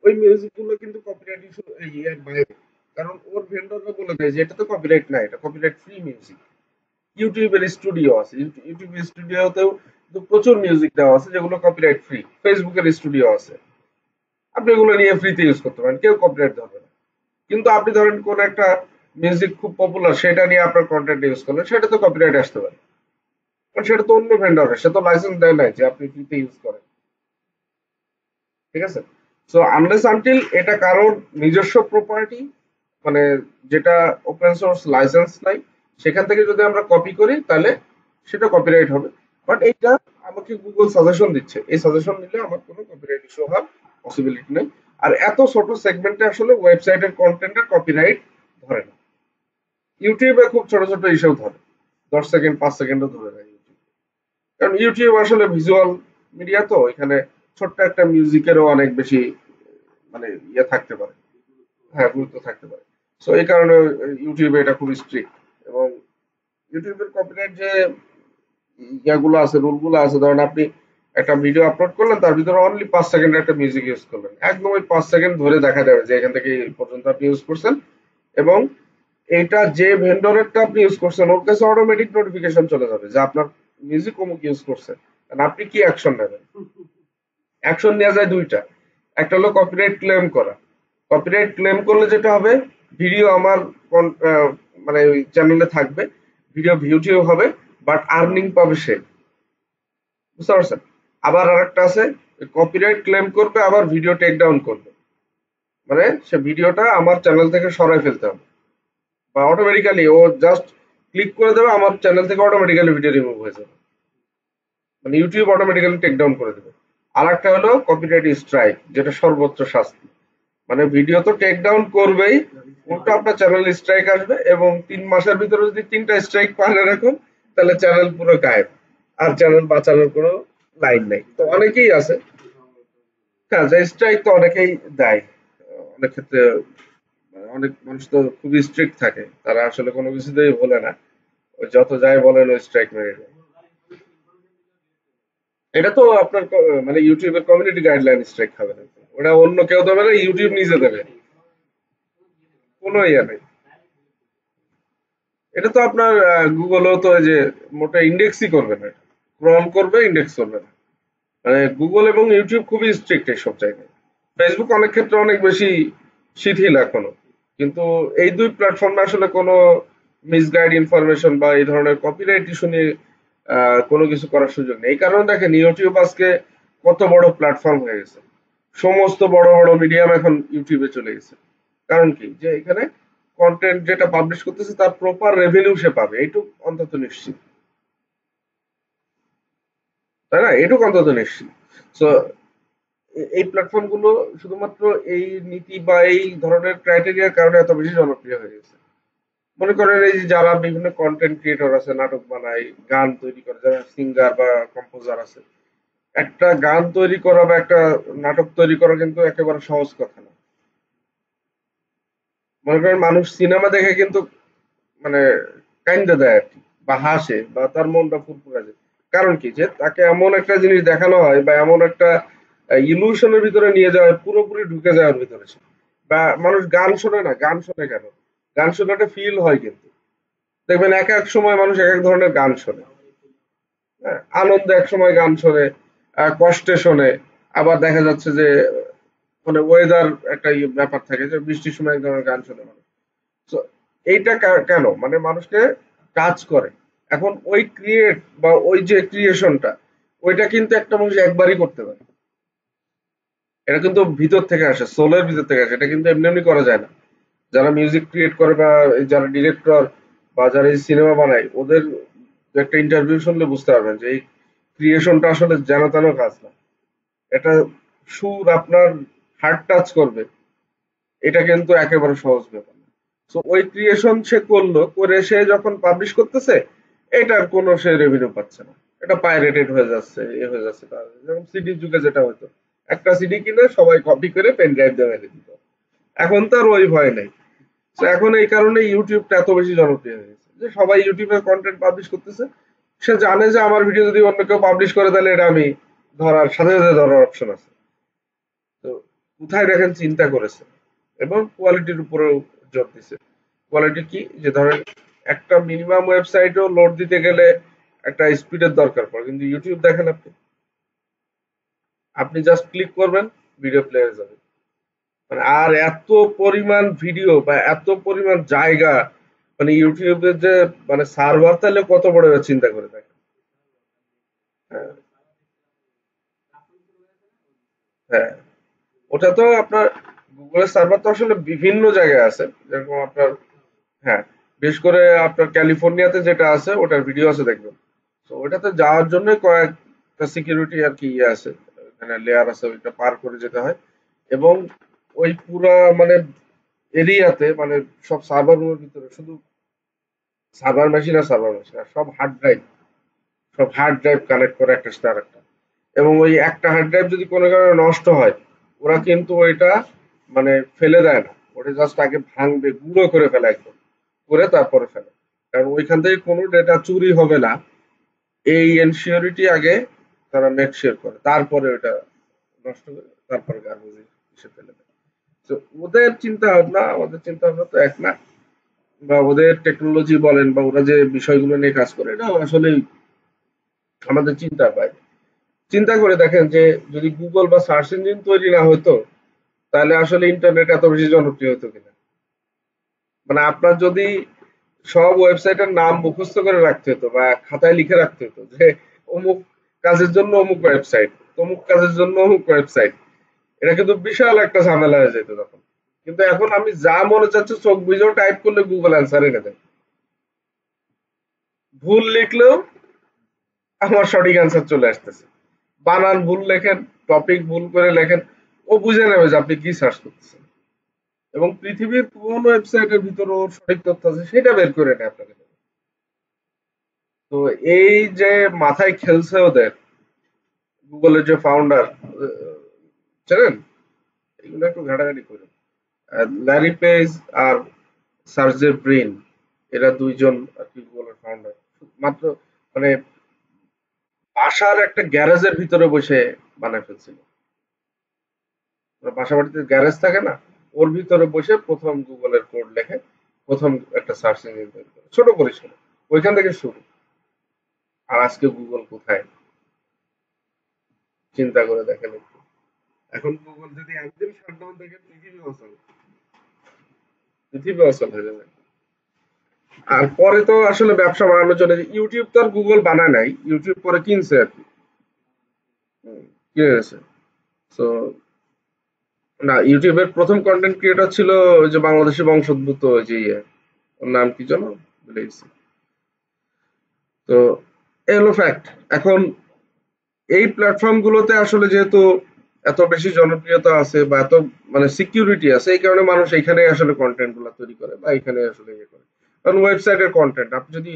ওই মিউজিক গুলো কিন্তু কপিরাইট ইস্যু এর বাইরে, কারণ ওর ভেন্ডররা বলে দেয় যে এটা তো কপিরাইট না, এটা কপিরাইট ফ্রি মিউজিক। ইউটিউবের স্টুডিও আছে, ইউটিউবের স্টুডিওতেও কিন্তু প্রচুর মিউজিক দেওয়া আছে যেগুলো কপিরাইট ফ্রি, ফেসবুকের স্টুডিও আছে, আপনি এগুলো নিয়ে ফ্রিতে ইউজ করতে পারেন, কেউ কপিরাইট ধরবে না। কিন্তু আপনি ধরেন কোন একটা মিউজিক খুব পপুলার, সেটা নিয়ে আপনার কন্টেন্ট ইউজ করলেন, সেটা তো কপিরাইট আসতে পারে, কারণ সেটা তো অন্য ভেন্ডরের, সে তো লাইসেন্স দেয় নাই যে আপনি ফ্রিতে ইউজ করেন। ঠিক আছে? সো আনলেস আনটিল এটা কারোর নিজস্ব প্রপার্টি, মানে যেটা ওপেন সোর্স লাইসেন্স নাই, সেখান থেকে যদি আমরা কপি করি তাহলে সেটা কপিরাইট হবে। বাট এইটা আমাকে গুগল সাজেশন দিচ্ছে, এই সাজেশন নিলে আমার কোনো কপিরাইট ইস্যু হওয়ার পসিবিলিটি নেই। আর এত ছোট সেগমেন্টে আসলে ওয়েবসাইটের কন্টেন্টের কপিরাইট ধরে না। ইউটিউবে খুব ছোট ছোট ইস্যু ধরে, 10 সেকেন্ড 5 সেকেন্ডও ধরে না ইউটিউব, কারণ ইউটিউব আসলে ভিজুয়াল মিডিয়া, তো এখানে ছোট্ট একটা মিউজিকেরও অনেক বেশি মানে ইয়ে থাকতে পারে, হ্যাঁ গুরুত্ব থাকতে পারে। সো এই কারণে ইউটিউবে এটা খুব স্ট্রিক্ট। এবং ইউটিউবের কপিরাইট যে ইয়াগুলো আছে, রুলগুলো আছে, ধরেন আপনি একটা ভিডিও আপলোড করলেন, তার ভিতরে অনলি 5 সেকেন্ডের একটা মিউজিক ইউজ করলেন, একদম ওই 5 সেকেন্ড ধরে দেখা যাবে যে এখান থেকে এই পর্যন্ত আপনি ইউজ করছেন। এবং এইটা যে ভেন্ডরেরটা আপনি ইউজ করছেন ওর কাছে অটোমেটিক নোটিফিকেশন চলে যাবে যে আপনার মিউজিক অমুক ইউজ করছে। কারণ আপনি কি অ্যাকশন নেবেন? অ্যাকশন নেওয়া যায় দুইটা, একটা হলো কপিরাইট ক্লেম করা। কপিরাইট ক্লেম করলে যেটা হবে, ভিডিও আমার মানে ওই চ্যানেলে থাকবে, ভিডিও ভিউটিও হবে, বাট আর্নিং পাবে সে। বুঝতে পারছেন? আবার আরেকটা আছে, কপিরাইট ক্লেম করবে আবার ভিডিও টেক ডাউন করবে, মানে সে ভিডিওটা আমার চ্যানেল থেকে সরাই ফেলতে হবে, বা অটোমেটিক্যালি ও জাস্ট ক্লিক করে দেবে, আমার চ্যানেল থেকে অটোমেটিক্যালি ভিডিও রিমুভ হয়ে যাবে, মানে ইউটিউব অটোমেটিক্যালি টেক ডাউন করে দেবে। আর একটা হলো কপিরাইট স্ট্রাইক, যেটা সর্বোচ্চ শাস্তি, মানে ভিডিও তো টেক ডাউন করবেই, উল্টো আপনার চ্যানেল স্ট্রাইক আসবে, এবং 3 মাসের ভিতরে যদি 3টা স্ট্রাইক পান এরকম, তাহলে চ্যানেল পুরো গায়েব, আর চ্যানেল বাঁচানোর কোনো লাইন নেই। তো অনেকেই আছে, হ্যাঁ, যে স্ট্রাইক তো অনেকেই দেয়। অনেক ক্ষেত্রে অনেক মানুষ তো খুবই স্ট্রিক্ট থাকে, তারা আসলে কোনো কিছুতেই বলে না, ওই যত যাই বলেন ওই স্ট্রাইক মেরে দেয়। এটা তো আপনার মানে ইউটিউবের কমিউনিটি গাইডলাইন স্ট্রাইক খাবে না, ওটা অন্য কেউ দেবে না, ইউটিউব নিজে দেবে, কোনো ইয়ে নেই। এটা তো আপনার গুগলও তো ওই যে মোটা ইন্ডেক্সই করবে না, ক্রল করবে, ইন্ডেক্স করবে না। মানে গুগল এবং ইউটিউব খুবই স্ট্রিক্ট এইসব জায়গায়। ফেসবুক অনেক ক্ষেত্রে অনেক বেশি শিথিল এখনো, কিন্তু এই দুই প্ল্যাটফর্মে আসলে কোনো মিসগাইড ইনফরমেশন বা এই ধরনের কপিরাইট ইস্যু নিয়ে কোনো কিছু করার সুযোগ নেই। এই কারণে দেখেন ইউটিউব আজকে কত বড় প্ল্যাটফর্ম হয়ে গেছে, সমস্ত বড় বড় মিডিয়াম এখন ইউটিউবে চলে গেছে। কারণ কি, যে এখানে কন্টেন্ট যেটা পাবলিশ করতেছে তার প্রপার রেভিনিউ সে পাবে, এইটুক অন্তত নিশ্চিত, তাই না? এটুক অন্তত নিশ্চিত। সো এই প্ল্যাটফর্ম গুলো শুধুমাত্র এই নীতি বা এই ধরনের ক্রাইটেরিয়ার কারণে এত বেশি জনপ্রিয় হয়ে গেছে। মনে করেন এই যে যারা বিভিন্ন কন্টেন্ট ক্রিয়েটর আছে, নাটক বানায়, গান তৈরি করে, যারা সিঙ্গার বা কম্পোজার আছে, একটা গান তৈরি করা বা একটা নাটক তৈরি করা কিন্তু একেবারে সহজ কথা না। মনে করেন মানুষ সিনেমা দেখে কিন্তু মানে কাইন্দা দেয় আর কি, বা হাসে, বা তার মনটা ফুরফুরা যায়। কারণ কি, যে তাকে এমন একটা জিনিস দেখানো হয় বা এমন একটা ইলুশনের ভিতরে নিয়ে যাওয়া হয়, পুরোপুরি ঢুকে যায় ওর ভিতরে সে। বা মানুষ গান শোনে না, গান শোনে কেন? গান শুনে একটা ফিল হয়, কিন্তু দেখবেন এক এক সময় মানুষ এক এক ধরনের গান শোনে। হ্যাঁ, আনন্দে এক সময় গান শোনে, কষ্টে শোনে, আবার দেখা যাচ্ছে যে মানে ওয়েদার একটা ব্যাপার থাকে, যে বৃষ্টির সময় এক ধরনের গান শোনে মানুষ। So, এইটা কেন, মানে মানুষকে টাচ করে। এখন ওই ক্রিয়েট বা ওই যে ক্রিয়েশনটা, ওইটা কিন্তু একটা মানুষ একবারই করতে পারে। এটা কিন্তু ভিতর থেকে আসে, সোলের ভিতর থেকে আসে, এটা কিন্তু এমনি এমনি করা যায় না। যারা মিউজিক ক্রিয়েট করে বা এই যারা ডিরেক্টর বা যারা এই সিনেমা বানায়, ওদের একটা ইন্টারভিউ শুনলে বুঝতে পারবেন যে এই ক্রিয়েশনটা আসলে যেন তেন কাজ না। এটা সুর আপনার হার্ট টাচ করবে, এটা কিন্তু একেবারে সহজ ব্যাপার না। সো ওই ক্রিয়েশন সে করলো, করে সে যখন পাবলিশ করতেছে, এটার কোনো সে রেভিনিউ পাচ্ছে না, এটা পাইরেটেড হয়ে যাচ্ছে, এ হয়ে যাচ্ছে। যেমন সিডির যুগে যেটা হতো, একটা সিডি কিনে সবাই কপি করে পেন ড্রাইভ দিয়ে মেরে দিত, এখন তো আর ওই ভয় নেই। তো এখন এই কারণে ইউটিউবটা এত বেশি জনপ্রিয় হয়ে গেছে, যে সবাই ইউটিউবে কন্টেন্ট পাবলিশ করতেছে। সে জানে যে আমার ভিডিও যদি অন্য কেউ পাবলিশ করে তাহলে এটা আমি ধরার সাথে সাথে ধরার অপশন আছে। তো কোথায় দেখেন চিন্তা করেছে, এবং কোয়ালিটির উপরেও জোর দিছে। কোয়ালিটি কি, যে ধরেন একটা মিনিমাম ওয়েবসাইটও লোড দিতে গেলে একটা স্পিডের দরকার পড়ে, কিন্তু ইউটিউব দেখেন আপনি, আপনি জাস্ট ক্লিক করবেন, ভিডিও প্লে হয়ে যাবে। মানে আর এত পরিমাণ ভিডিও বা এত পরিমাণ জায়গা, মানে ইউটিউবের যে মানে সার্ভার তাহলে কত বড় এবার চিন্তা করে দেখেন। হ্যাঁ, হ্যাঁ, ওটা তো আপনার গুগলের সার্ভার তো আসলে বিভিন্ন জায়গায় আছে, যেরকম আপনার, হ্যাঁ, বিশেষ করে আপনার ক্যালিফোর্নিয়াতে যেটা আছে ওটার ভিডিও আছে দেখবেন। তো ওটাতে যাওয়ার জন্য কয়েকটা সিকিউরিটি আর কি ইয়ে আছে, এখানে লেয়ার আছে, ওইটা পার করে যেতে হয়। এবং ওই পুরা মানে এরিয়াতে মানে সব সার্ভার রুমের ভিতরে শুধু সার্ভার মেশিন আর সার্ভার মেশিন, আর সব হার্ড ড্রাইভ কানেক্ট করে একটা সাথে আরেকটা। এবং ওই একটা হার্ড ড্রাইভ যদি কোনো কারণে নষ্ট হয়, ওরা কিন্তু ওইটা মানে ফেলে দেয় না, ওটা জাস্ট আগে ভাঙবে, গুঁড়ো করে ফেলে একদম, করে তারপরে ফেলে। কারণ ওইখান থেকে কোনো ডেটা চুরি হবে না, এই এনসিওরিটি আগে তারা মেক শিওর করে, তারপরে ওটা নষ্ট করে তারপরে গার্বেজে এসে ফেলে দেয়। তো ওদের চিন্তা ভাবনা আমাদের চিন্তা ভাবনা তো এক না, বা ওদের টেকনোলজি বলেন বা ওরা যে বিষয়গুলো নিয়ে কাজ করে এটা আসলে আমাদের চিন্তার বাইরে। চিন্তা করে দেখেন যে যদি গুগল বা সার্চ ইঞ্জিন তৈরি না হতো, তাহলে আসলে ইন্টারনেট এত বেশি জনপ্রিয় হতো কিনা। মানে আপনার যদি সব ওয়েবসাইটের নাম মুখস্থ করে রাখতে হতো বা খাতায় লিখে রাখতে হতো যে অমুক কাজের জন্য অমুক ওয়েবসাইট, তমুক কাজের জন্য অমুক ওয়েবসাইট, এটা কিন্তু বিশাল একটা ঝামেলা হয়ে যেত তখন। কিন্তু এখন আমি যা মনে চাচ্ছে চোখ বুঝেও টাইপ করলে গুগল অ্যান্সার এনে দেয়। ভুল লিখলেও আমার সঠিক অ্যান্সার চলে আসতেছে। বানান ভুল লেখেন, টপিক ভুল করে লেখেন, ও বুঝে নেবে যে আপনি কি সার্চ করতেছেন। এবং পৃথিবীর কোন ওয়েবসাইটের ভিতরে ওর সঠিক তথ্য আছে সেটা বের করে নেয় আপনাকে। তো এই যে মাথায় খেলছে ওদের, গুগলের যে ফাউন্ডার, জানেন, এগুলো একটু ঘাটাঘাটি করে ল্যারি পেজ আর সার্জে ব্রিন, এরা দুইজন আর কি গুগলের ফাউন্ডার। মাত্র মানে বাসার একটা গ্যারেজের ভিতরে বসে বানায় ফেলছিল। বাসা বাড়িতে গ্যারেজ থাকে না, ওর ভিতরে বসে প্রথম গুগলের কোড লেখে, প্রথম একটা সার্চ ইঞ্জিন তৈরি করে ছোট পরিসরে, ওইখান থেকে শুরু। আর আজকে গুগল কোথায়, চিন্তা করে দেখেন একটু। এখন গুগল যদি একদিন শাটডাউন থাকে, পৃথিবী অচল হয়ে যাবে। আর পরে তো আসলে ব্যবসা বাড়ানোর জন্য ইউটিউব তো আর গুগল বানায় নাই, ইউটিউব পরে কিনছে আর কি। কিনে গেছে। তো না, ইউটিউবের প্রথম কন্টেন্ট ক্রিয়েটর ছিল ওই যে বাংলাদেশি বংশোদ্ভূত ওই যে ইয়ে, ওর নাম কি যেন, ভুলে গেছি। তো এই হলো ফ্যাক্ট। এখন এই প্ল্যাটফর্ম গুলোতে আসলে যেহেতু এত বেশি জনপ্রিয়তা আছে বা এত মানে সিকিউরিটি আছে, এই কারণে মানুষ এখানে আসলে কন্টেন্ট গুলো তৈরি করে বা এখানে আসলে ইয়ে করে। কারণ ওয়েবসাইটের কন্টেন্ট আপনি যদি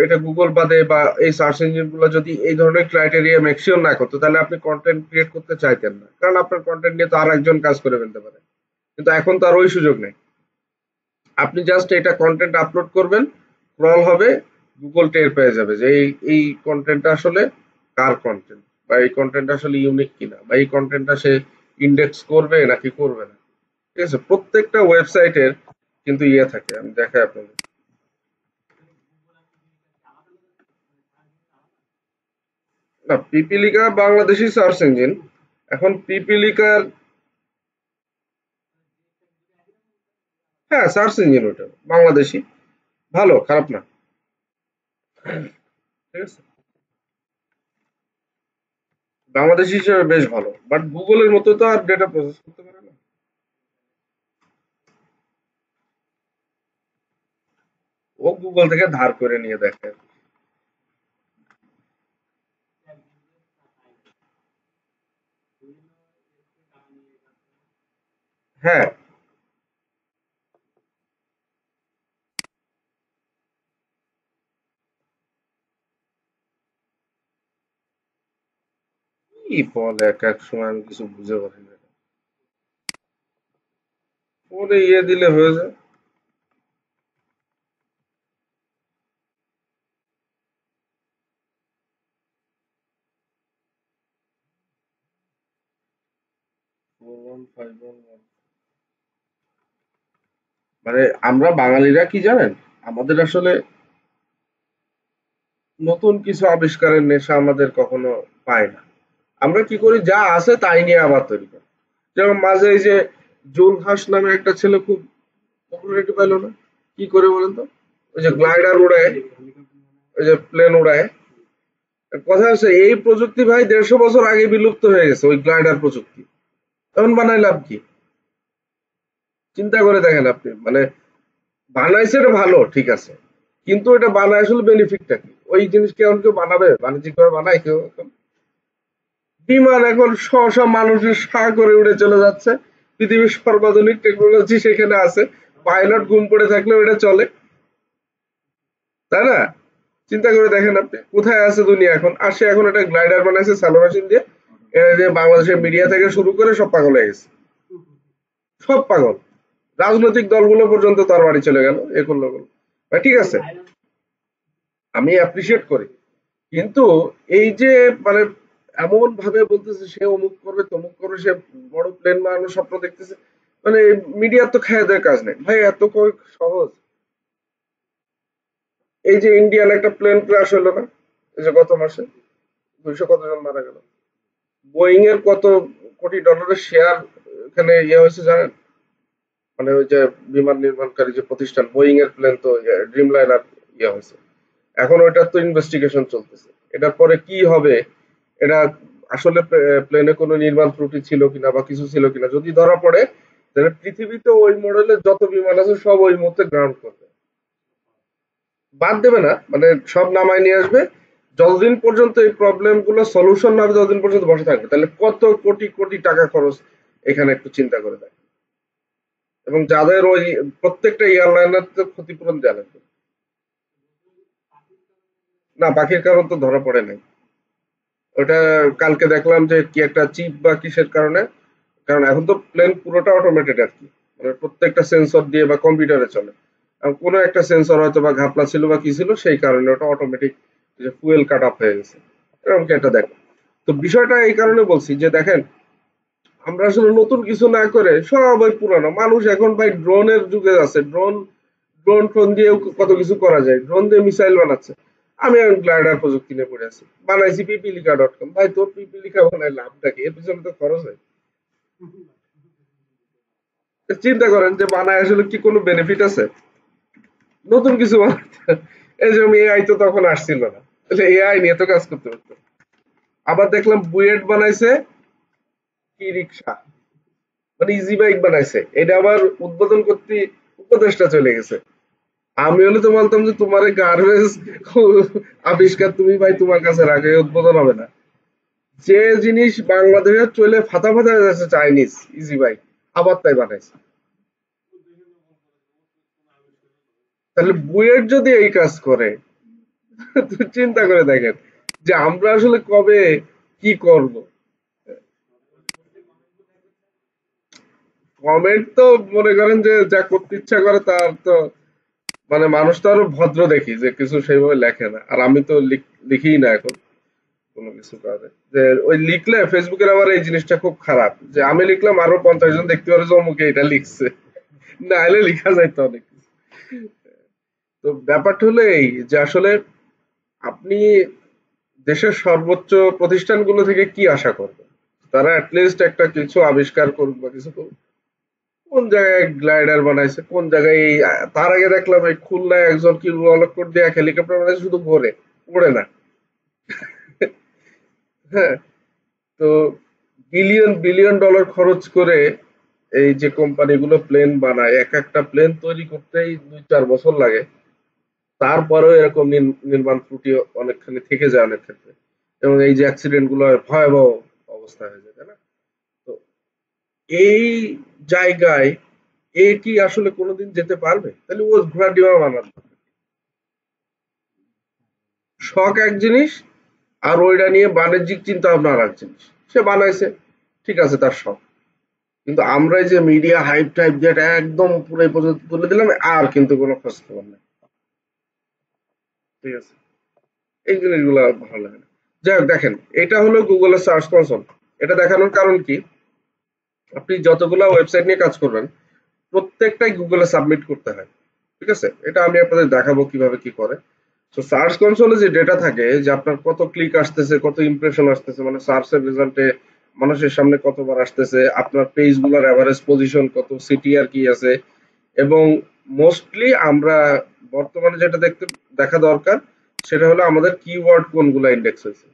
এটা গুগল বাদে বা এই সার্চ ইঞ্জিন গুলো যদি এই ধরনের ক্রাইটেরিয়া মেকশিওর না করতো, তাহলে আপনি কন্টেন্ট ক্রিয়েট করতে চাইতেন না, কারণ আপনার কন্টেন্ট নিয়ে তো আর একজন কাজ করে ফেলতে পারে। কিন্তু এখন তো আর ওই সুযোগ নেই। আপনি জাস্ট এটা কন্টেন্ট আপলোড করবেন, ক্রল হবে, গুগল টের পেয়ে যাবে যে এই কন্টেন্টটা আসলে কার কন্টেন্ট, বা এই কন্টেন্ট আসলে ইউনিক কিনা, বা এই কন্টেন্টটা সে ইন্ডেক্স করবে নাকি করবে না। ঠিক আছে, প্রত্যেকটা ওয়েবসাইটের কিন্তু ইয়ে থাকে, আমি দেখাই আপনাদের। না, পিপিলিকা বাংলাদেশি সার্চ ইঞ্জিন। এখন পিপিলিকার, হ্যাঁ সার্চ ইঞ্জিন ওটা বাংলাদেশি, ভালো, খারাপ না। ঠিক আছে, বাংলাদেশি হিসেবে বেশ ভালো, বাট গুগলের মতো তো আর ডেটা প্রসেস করতে পারে না। ও গুগল থেকে ধার করে নিয়ে দেখে। হ্যাঁ, কি বলে এক এক সময় আমি কিছু বুঝে পারি না। ওরে ইয়ে দিলে হয়ে যায়। 4151, মানে আমরা বাঙালিরা কি জানেন, আমাদের আসলে নতুন কিছু আবিষ্কারের নেশা আমাদের কখনো পায় না। আমরা কি করি, যা আছে তাই নিয়ে আবার তৈরি করি। যেমন মাঝে এই যে জুলহাস নামে একটা ছেলে খুব পপুলারিটি পাইলো না? কি করে বলেন তো? ওই যে গ্লাইডার উড়ায়, ওই যে প্লেন উড়ায়। কথা হচ্ছে এই প্রযুক্তি ভাই 150 বছর আগে বিলুপ্ত হয়ে গেছে, ওই গ্লাইডার প্রযুক্তি। এখন বানায় লাভ কি? চিন্তা করে দেখেন আপনি, মানে বানাইছে এটা ভালো ঠিক আছে, কিন্তু এটা বানায় আসলে বেনিফিটটা কি? ওই জিনিস কি এখন কেউ বানাবে? বাণিজ্যিক ভাবে বানায় কেউ এখন? বিমান এখন শ শ মানুষের সা করে উড়ে চলে যাচ্ছে, পৃথিবীর সর্বাধুনিক টেকনোলজি সেখানে আছে, পাইলট ঘুম পড়ে থাকলেও এটা চলে, তাই না? চিন্তা করে দেখেন আপনি কোথায় আছে দুনিয়া এখন। আর সে এখন একটা গ্লাইডার বানাইছে স্যালো মেশিন দিয়ে, এটা দিয়ে বাংলাদেশের মিডিয়া থেকে শুরু করে সব পাগল হয়ে গেছে, সব পাগল। রাজনৈতিক দলগুলো পর্যন্ত তার বাড়ি চলে গেল এ করলো ওগুলো। ভাই ঠিক আছে, আমি অ্যাপ্রিসিয়েট করি, কিন্তু এই যে মানে এমন ভাবে বলতেছে সে অমুক করবে তমুক করবে, সে বড় প্লেন বানানোর স্বপ্ন দেখতেছে, মানে মিডিয়ার তো খেয়ে দেয় কাজ নেই ভাই, এত সহজ। এই যে ইন্ডিয়ান একটা প্লেন ক্র্যাশ হলো না, এই যে গত মাসে 200 কতজন মারা গেল, বোয়িং এর কত কোটি ডলারের শেয়ার এখানে ইয়ে হয়েছে জানেন? মানে ওই যে বিমান নির্মাণকারী যে প্রতিষ্ঠান বোয়িং এর প্লেন তো ড্রিম লাইনার ইয়ে হয়েছে, এখন ওইটার তো ইনভেস্টিগেশন চলতেছে, এটার পরে কি হবে, এটা আসলে প্লেনে কোনো নির্মাণ ত্রুটি ছিল কিনা বা কিছু ছিল কিনা যদি ধরা পড়ে, তাহলে পৃথিবীতে ওই মডেলের যত বিমান আছে সব ওই মুহূর্তে গ্রাউন্ড করবে, বাদ দেবে না, মানে সব নামায় নিয়ে আসবে। যতদিন পর্যন্ত এই প্রবলেম গুলো সলিউশন না হবে ততদিন পর্যন্ত বসে থাকবে, তাহলে কত কোটি কোটি টাকা খরচ এখানে একটু চিন্তা করে দেয়। এবং যাদের ওই প্রত্যেকটা এয়ারলাইনার তো ক্ষতিপূরণ দেওয়া লাগবে। না, পাখির কারণ তো ধরা পড়ে নাই। ওটা কালকে দেখলাম যে কি একটা চিপ বা কিসের কারণে, কারণ এখন তো প্লেন পুরোটা অটোমেটেড আর কি, মানে প্রত্যেকটা সেন্সর দিয়ে বা কম্পিউটারে চলে। কোনো একটা সেন্সর হয়তো বা ঘাপলা ছিল বা কি ছিল, সেই কারণে ওটা অটোমেটিক যে ফুয়েল কাট অফ হয়ে গেছে, এরকম কি একটা দেখো। তো বিষয়টা এই কারণে বলছি যে দেখেন, আমরা আসলে নতুন কিছু না করে সব ওই পুরানো। মানুষ এখন ভাই ড্রোনের যুগে আছে, ড্রোন ড্রোন ফোন দিয়েও কত কিছু করা যায়, ড্রোন দিয়ে মিসাইল বানাচ্ছে। আমি এখন গ্লাইডার প্রযুক্তি নিয়ে পড়ে আছি, বানাইছি পিপিলিকা.কম। ভাই তোর পিপিলিকা বানায় লাভটা কি? এর পিছনে তো খরচ হয়। চিন্তা করেন যে বানায় আসলে কি কোনো বেনিফিট আছে নতুন কিছু বানাতে? এই যে এআই তো তখন আসছিল না, তাহলে এআই নিয়ে তো কাজ করতে পারতো। আবার দেখলাম বুয়েট বানাইছে কি রিক্সা, মানে ইজি বাইক বানাইছে, এটা আবার উদ্বোধন করতে উপদেষ্টা চলে গেছে। আমি হলে তো বলতাম যে তোমার গার্বেজ আবিষ্কার তুমি ভাই তোমার কাছে রাখে, উদ্বোধন হবে না। যে জিনিস বাংলাদেশে চলে ফাটা ফাটা হয়ে যাচ্ছে, চাইনিজ ইজি বাইক, আবার তাই বানাইছে। তাহলে বুয়েট যদি এই কাজ করে, তো চিন্তা করে দেখেন যে আমরা আসলে কবে কি করব। কমেন্ট তো মনে করেন যে যা করতে ইচ্ছা করে তার তো, মানে মানুষ তো আরো ভদ্র দেখি যে কিছু সেইভাবে লেখে না, আর আমি তো লিখিই না এখন কোনো কিছু কাজে। যে ওই লিখলে ফেসবুকের আবার এই জিনিসটা খুব খারাপ, যে আমি লিখলাম আরো 50 জন দেখতে পারে যে অমুকে এটা লিখছে, না হলে লিখা যাইতো অনেক কিছু। তো ব্যাপারটা হলো এই যে আসলে আপনি দেশের সর্বোচ্চ প্রতিষ্ঠানগুলো থেকে কি আশা করবেন? তারা অ্যাটলিস্ট একটা কিছু আবিষ্কার করুক বা কিছু করুক। কোন জায়গায় গ্লাইডার বানাইছে, কোন জায়গায় তার আগে দেখলাম এই খুলনায় একজন কি অলক্কর দিয়ে হেলিকপ্টার বানাইছে, শুধু ঘোরে, উড়ে না। হ্যাঁ, তো বিলিয়ন বিলিয়ন ডলার খরচ করে এই যে কোম্পানিগুলো প্লেন বানায়, এক একটা প্লেন তৈরি করতেই 2-4 বছর লাগে, তারপরেও এরকম নির্মাণ ত্রুটি অনেকখানি থেকে যায় অনেক ক্ষেত্রে, এবং এই যে অ্যাক্সিডেন্ট গুলো হয়, ভয়াবহ অবস্থা হয়ে যায়, তাই না? তো এই জায়গায় এ কি আসলে কোনোদিন যেতে পারবে? তাহলে ও ঘোড়া ডিমা বানাবে। শখ এক জিনিস, আর ওইটা নিয়ে বাণিজ্যিক চিন্তা ভাবনা আর এক জিনিস। সে বানাইছে, ঠিক আছে, তার শখ। কিন্তু আমরা এই যে মিডিয়া হাইপ টাইপ দিয়ে এটা একদম পুরো এই পর্যন্ত তুলে দিলাম, আর কিন্তু কোনো খোঁজ খবর নেই। ঠিক আছে, এই জিনিসগুলো ভালো লাগে না। যাই হোক দেখেন, এটা হলো গুগলের সার্চ কনসোল। এটা দেখানোর কারণ কি, আপনি যতগুলো ওয়েবসাইট নিয়ে কাজ করবেন প্রত্যেকটাই গুগলে সাবমিট করতে হয়। ঠিক আছে, এটা আমি আপনাদের দেখাবো কিভাবে কি করে। তো সার্চ কনসোলে যে ডেটা থাকে, যে আপনার কত ক্লিক আসতেছে, কত ইমপ্রেশন আসতেছে, মানে সার্চের রেজাল্টে মানুষের সামনে কতবার আসতেছে, আপনার পেজগুলোর এভারেজ পজিশন কত, সিটিআর কি আছে, এবং মোস্টলি আমরা বর্তমানে যেটা দেখা দরকার সেটা হলো আমাদের কিওয়ার্ড কোনগুলো ইন্ডেক্স হয়েছে।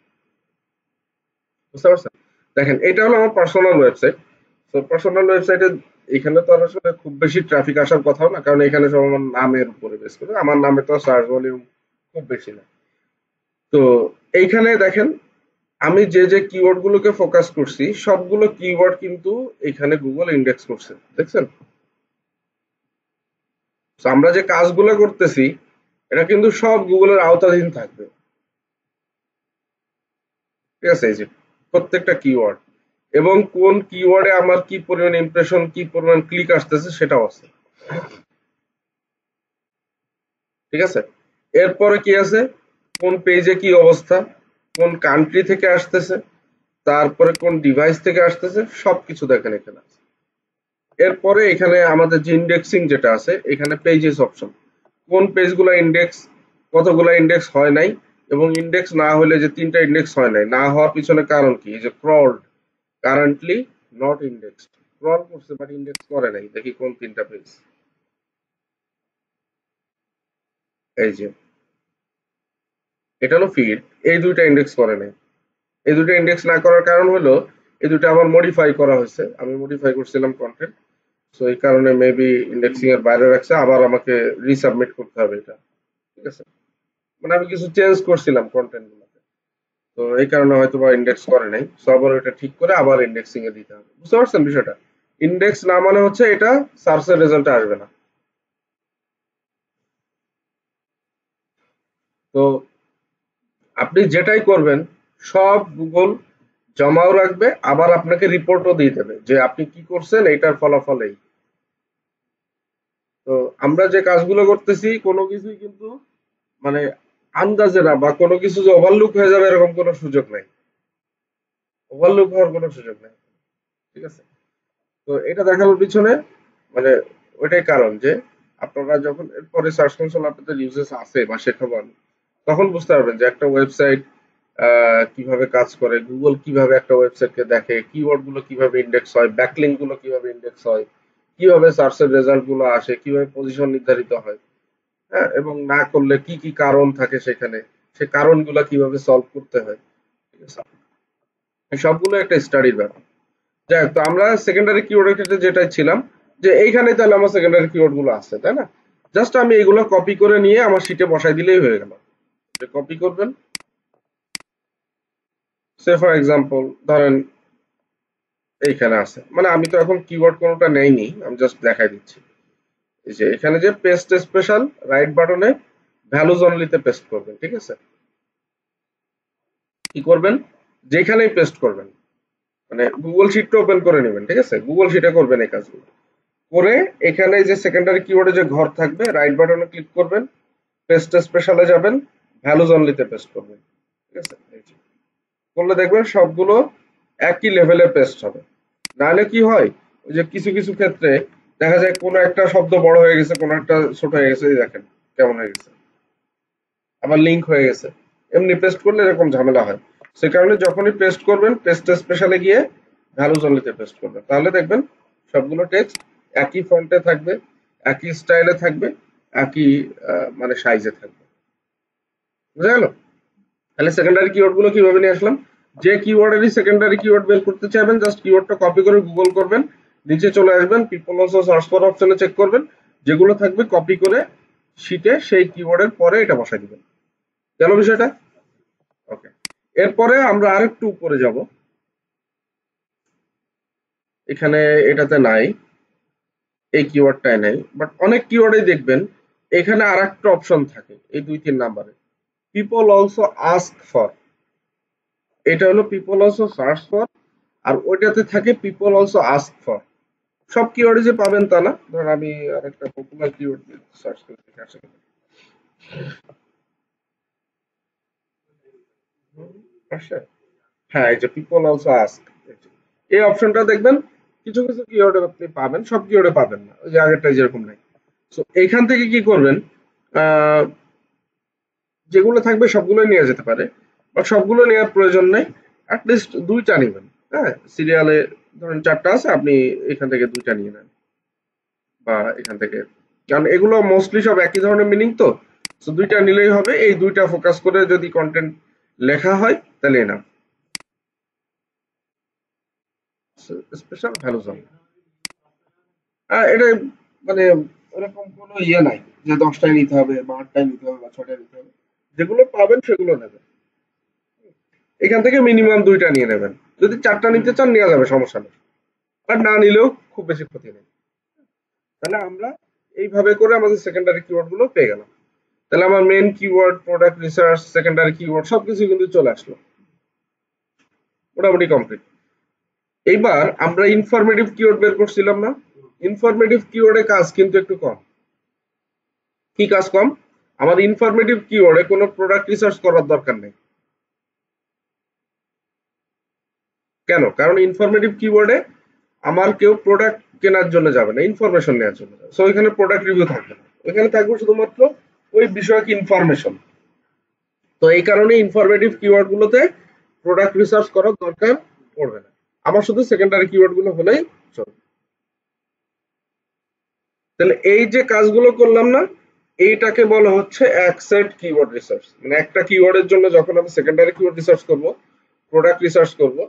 বুঝতে পারছেন? দেখেন এটা হলো আমার পার্সোনাল ওয়েবসাইট। তো পার্সোনাল ওয়েবসাইটে এখানে তো আর আসলে খুব বেশি ট্রাফিক আসার কথাও না, কারণ এখানে সব আমার নামের উপরে বেস করে, আমার নামে তো সার্চ ভলিউম খুব বেশি না। তো এইখানে দেখেন আমি যে যে কিওয়ার্ড গুলোকে ফোকাস করছি সবগুলো কিওয়ার্ড কিন্তু এখানে গুগল ইন্ডেক্স করছে, দেখছেন? তো আমরা যে কাজগুলো করতেছি এটা কিন্তু সব গুগলের আওতাধীন থাকবে, ঠিক আছে? এই যে প্রত্যেকটা কিওয়ার্ড, এবং কোন কিওয়ার্ডে আমার কি পরিমাণ ইমপ্রেশন, কি পরিমাণ ক্লিক আসতেছে সেটাও আছে, ঠিক আছে? এরপরে কি আছে, কোন পেজে কি অবস্থা, কোন কান্ট্রি থেকে আসতেছে, তারপরে কোন ডিভাইস থেকে আসতেছে, সবকিছু দেখেন এখানে আছে। এরপরে এখানে আমাদের যে ইন্ডেক্সিং যেটা আছে, এখানে পেজেস অপশন, কোন পেজগুলো ইন্ডেক্স, কতগুলো ইন্ডেক্স হয় নাই, এবং ইন্ডেক্স না হলে যে 3টা ইন্ডেক্স হয় নাই, না হওয়ার পিছনে কারণ কি, এই যে ক্রলড, কারেন্টলি নট ইন্ডেক্সড, ক্রল করছে বাট ইন্ডেক্স করে নাই, দেখি কোন 3টা পেজ, এই যে এটা হলো ফিড, এই দুইটা ইন্ডেক্স করে নাই। এই দুটো ইন্ডেক্স না করার কারণ হলো এই দুটো আমার মডিফাই করা হয়েছে, আমি মডিফাই করছিলাম কন্টেন্ট, সো এই কারণে মেবি ইন্ডেক্সিং এর বাইরে রাখছে, আবার আমাকে রিসাবমিট করতে হবে এটা, ঠিক আছে? মানে আমি কিছু চেঞ্জ করছিলাম কন্টেন্ট গুলোতে, তো এই কারণে হয়তো বা ইন্ডেক্স করে নাই, সো আবার এটা ঠিক করে আবার ইন্ডেক্সিং এ দিতে হবে। বুঝতে পারছেন বিষয়টা? ইন্ডেক্স না মানে হচ্ছে এটা সার্চের রেজাল্টে আসবে না। তো আপনি যেটাই করবেন সব গুগল জমাও রাখবে, আবার আপনাকে রিপোর্টও দিয়ে দেবে যে আপনি কি করছেন, এইটার ফলাফল এই। তো আমরা যে কাজগুলো করতেছি কোনো কিছুই কিন্তু মানে আন্দাজে না, বা কোনো কিছু যে ওভারলুক হয়ে যাবে এরকম কোনো সুযোগ নাই, ওভারলুক হওয়ার কোনো সুযোগ নাই, ঠিক আছে? তো এটা দেখানোর পিছনে মানে ওইটাই কারণ যে আপনারা যখন এরপরে সার্চ কনসোল আপনাদের ইউজেস আছে বা শেখাবেন, তখন বুঝতে পারবেন যে একটা ওয়েবসাইট কিভাবে কাজ করে, গুগল কিভাবে একটা ওয়েবসাইটকে দেখে, কিওয়ার্ড গুলো কিভাবে ইন্ডেক্স হয়, ব্যাকলিঙ্ক গুলো কিভাবে ইন্ডেক্স হয়, কিভাবে সার্চের রেজাল্ট গুলো আসে, কিভাবে পজিশন নির্ধারিত হয়, হ্যাঁ, এবং না করলে কি কি কারণ থাকে সেখানে, সে কারণগুলো কিভাবে সলভ করতে হয়, ঠিক আছে? এই সবগুলো একটা স্টাডির ব্যাপার। যাই হোক, তো আমরা সেকেন্ডারি কিওয়ার্ডের ক্ষেত্রে যেটা ছিলাম যে এইখানে তাহলে আমার সেকেন্ডারি কিওয়ার্ড গুলো আছে, তাই না? জাস্ট আমি এগুলো কপি করে নিয়ে আমার শিটে বসাই দিলেই হয়ে গেল। যে কপি করবেন, সে ফর এক্সাম্পল ধরেন এইখানে আছে, মানে আমি তো এখন কিওয়ার্ড কোনোটা নেইনি, আমি জাস্ট দেখাই দিচ্ছি। এই যে এখানে যে পেস্ট স্পেশাল, রাইট বাটনে ভ্যালুজ অনলিতে পেস্ট করবেন, ঠিক আছে? কি করবেন, যেখানেই পেস্ট করবেন, মানে গুগল শিটটা ওপেন করে নেবেন, ঠিক আছে? গুগল শিটে করবেন এই কাজগুলো করে, এখানে যে সেকেন্ডারি কিওয়ার্ডে যে ঘর থাকবে রাইট বাটনে ক্লিক করবেন, পেস্ট স্পেশালে যাবেন, ভ্যালুজ অনলিতে পেস্ট করবেন, ঠিক আছে? এই যে করলে দেখবেন সবগুলো একই লেভেলে পেস্ট হবে। নাহলে কি হয়, ওই যে কিছু কিছু ক্ষেত্রে দেখা যায় কোনো একটা শব্দ বড় হয়ে গেছে, কোনো একটা ছোট হয়ে গেছে, এই দেখেন কেমন হয়ে গেছে, আবার লিংক হয়ে গেছে, এমনি পেস্ট করলে এরকম ঝামেলা হয়। সে কারণে যখনই পেস্ট করবেন পেস্ট স্পেশালে গিয়ে ভ্যালুজ অনলিতে পেস্ট করবেন, তাহলে দেখবেন সবগুলো টেক্সট একই ফন্টে থাকবে, একই স্টাইলে থাকবে, একই মানে সাইজে থাকবে। বুঝা গেল? তাহলে সেকেন্ডারি কিওয়ার্ড গুলো কিভাবে নিয়ে আসলাম, যে কিওয়ার্ডেরই সেকেন্ডারি কিওয়ার্ড বের করতে চাইবেন জাস্ট কিওয়ার্ডটা কপি করে গুগল করবেন, নিচে চলে আসবেন, পিপল অলসো সার্চ ফর অপশনে চেক করবেন, যেগুলো থাকবে কপি করে শিটে সেই কিওয়ার্ডের পরে এটা বসাই দিবেন। গেল বিষয়টা? ওকে, এরপরে আমরা আরেকটু উপরে যাব, এখানে এটাতে নাই, এই কিওয়ার্ডটাই নাই, বাট অনেক কিওয়ার্ডেই দেখবেন এখানে আরেকটা অপশন থাকে এই 2-3 নাম্বারে, পিপল অলসো আস্ক ফর। এটা হলো পিপল অলসো সার্চ ফর, আর ওইটাতে থাকে পিপল অলসো আস্ক ফর। সব কিওয়ার্ডে যে পাবেন তা না, ধর আমি আরেকটা পপুলার কিওয়ার্ড সার্চ করে দেখি আসে কিনা। আসে, হ্যাঁ, এই যে পিপল অলসো আস্ক, এই অপশনটা দেখবেন কিছু কিছু কিওয়ার্ডে আপনি পাবেন, সব কিওয়ার্ডে পাবেন না, ওই যে আগেরটা যেরকম নাই। সো এইখান থেকে কি করবেন, আহ, যেগুলো থাকবে সবগুলো নিয়ে যেতে পারে, বাট সবগুলো নেওয়ার প্রয়োজন নেই, অ্যাটলিস্ট 2টা নেবেন, হ্যাঁ, সিরিয়ালে ধরেন 4টা আছে, আপনি এখান থেকে 2টা নিয়ে নেন বা এখান থেকে, কারণ এগুলো মোস্টলি সব একই ধরনের মিনিং তো, সো 2টা নিলেই হবে। এই 2টা ফোকাস করে যদি কন্টেন্ট লেখা হয় তাহলে না স্পেশাল ভ্যালু জোন। এটা মানে ওরকম কোনো ইয়ে নাই যে 10টায় নিতে হবে বা 8টায় নিতে হবে বা 6টায় নিতে হবে, যেগুলো পাবেন সেগুলো নেবেন। এখান থেকে মিনিমাম 2টা নিয়ে নেবেন। যদি 4টা নিতে চান নেওয়া যাবে, সমস্যা নেই। আর না নিলেও খুব বেশি ক্ষতি নেই। তাহলে আমরা এইভাবে করে আমাদের সেকেন্ডারি কিওয়ার্ড গুলো পেয়ে গেলাম। তাহলে আমার main keyword, product research, secondary keyword সবকিছু কিন্তু চলে আসলো, মোটামুটি কমপ্লিট। এইবার আমরা ইনফরমেটিভ কিওয়ার্ড বের করছিলাম না? ইনফরমেটিভ কিওয়ার্ডে কাজ কিন্তু একটু কম। কি কাজ কম? আমার ইনফরমেটিভ কিওয়ার্ডে কোনো প্রোডাক্ট রিসার্চ করার দরকার নেই। কেন? কারণ ইনফরমেটিভ কিওয়ার্ডে আমার কেউ প্রোডাক্ট কেনার জন্য যাবে না, ইনফরমেশন নেওয়ার জন্য যাবে। সো এখানে প্রোডাক্ট রিভিউ থাকবে না, এখানে থাকবে শুধুমাত্র ওই বিষয়ক ইনফরমেশন। তো এই কারণে ইনফরমেটিভ কিওয়ার্ড গুলোতে প্রোডাক্ট রিসার্চ করার দরকার পড়বে না, আমার শুধু সেকেন্ডারি কিওয়ার্ড গুলো হলেই চলবে। তাহলে এই যে কাজগুলো করলাম না, এইটাকে বলা হচ্ছে এক সেট কিওয়ার্ড রিসার্চ। মানে একটা কিওয়ার্ডের জন্য যখন আমি সেকেন্ডারি কিওয়ার্ড রিসার্চ করব, প্রোডাক্ট রিসার্চ করব,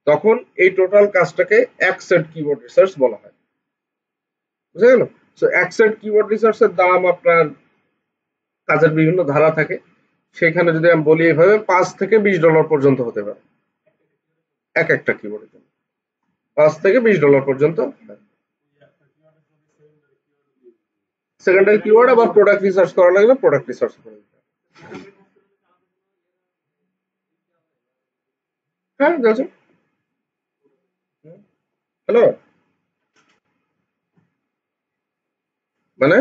তখন এই টোটাল কাজটাকে এক সেট কিওয়ার্ড রিসার্চ বলা হয়। বুঝা গেল? সো এক সেট কিওয়ার্ড রিসার্চের দাম আপনার কাজের বিভিন্ন ধারা থাকে, সেখানে যদি আমি বলি এইভাবে $5 থেকে $20 পর্যন্ত হতে পারে এক একটা কিওয়ার্ডের জন্য। $5 থেকে $20 পর্যন্ত। সেকেন্ডারি কিওয়ার্ড আবার প্রোডাক্ট রিসার্চ করা লাগলে প্রোডাক্ট রিসার্চ করে দিতে হবে। হ্যাঁ, যাচ্ছে। হ্যালো, মানে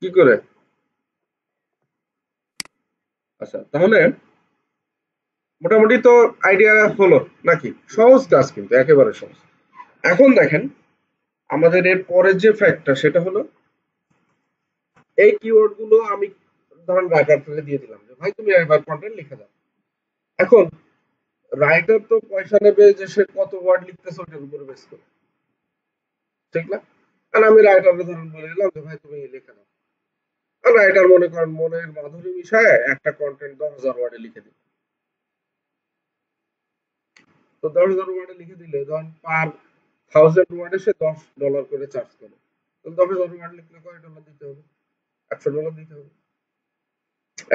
কি করে? আচ্ছা, তাহলে মোটামুটি তো আইডিয়া হলো নাকি? সহজ কাজ, কিন্তু একেবারে সহজ। এখন দেখেন, আমাদের এর পরের যে ফ্যাক্টটা সেটা হলো এই কিওয়ার্ড গুলো আমি ধরেন রাইটারকে দিয়ে দিলাম যে ভাই তুমি এবার কন্টেন্ট লিখে দাও। এখন রাইটার তো পয়সা নেবে যে সে কত ওয়ার্ড লিখতেছে ওটার উপরে বেস করে, ঠিক না? আর আমি রাইটারকে ধরুন বলে দিলাম যে ভাই তুমি লিখে দাও। আর রাইটার মনে করেন মনের মাধুরী মিশায় একটা কন্টেন্ট 10,000 ওয়ার্ডে লিখে দিল। তো 10,000 ওয়ার্ডে লিখে দিলে ধরেন পার 1000 ওয়ার্ডে সে $10 করে চার্জ করে। তো 10,000 ওয়ার্ড লিখলে কয় ডলার দিতে হবে? $100 দিতে হবে।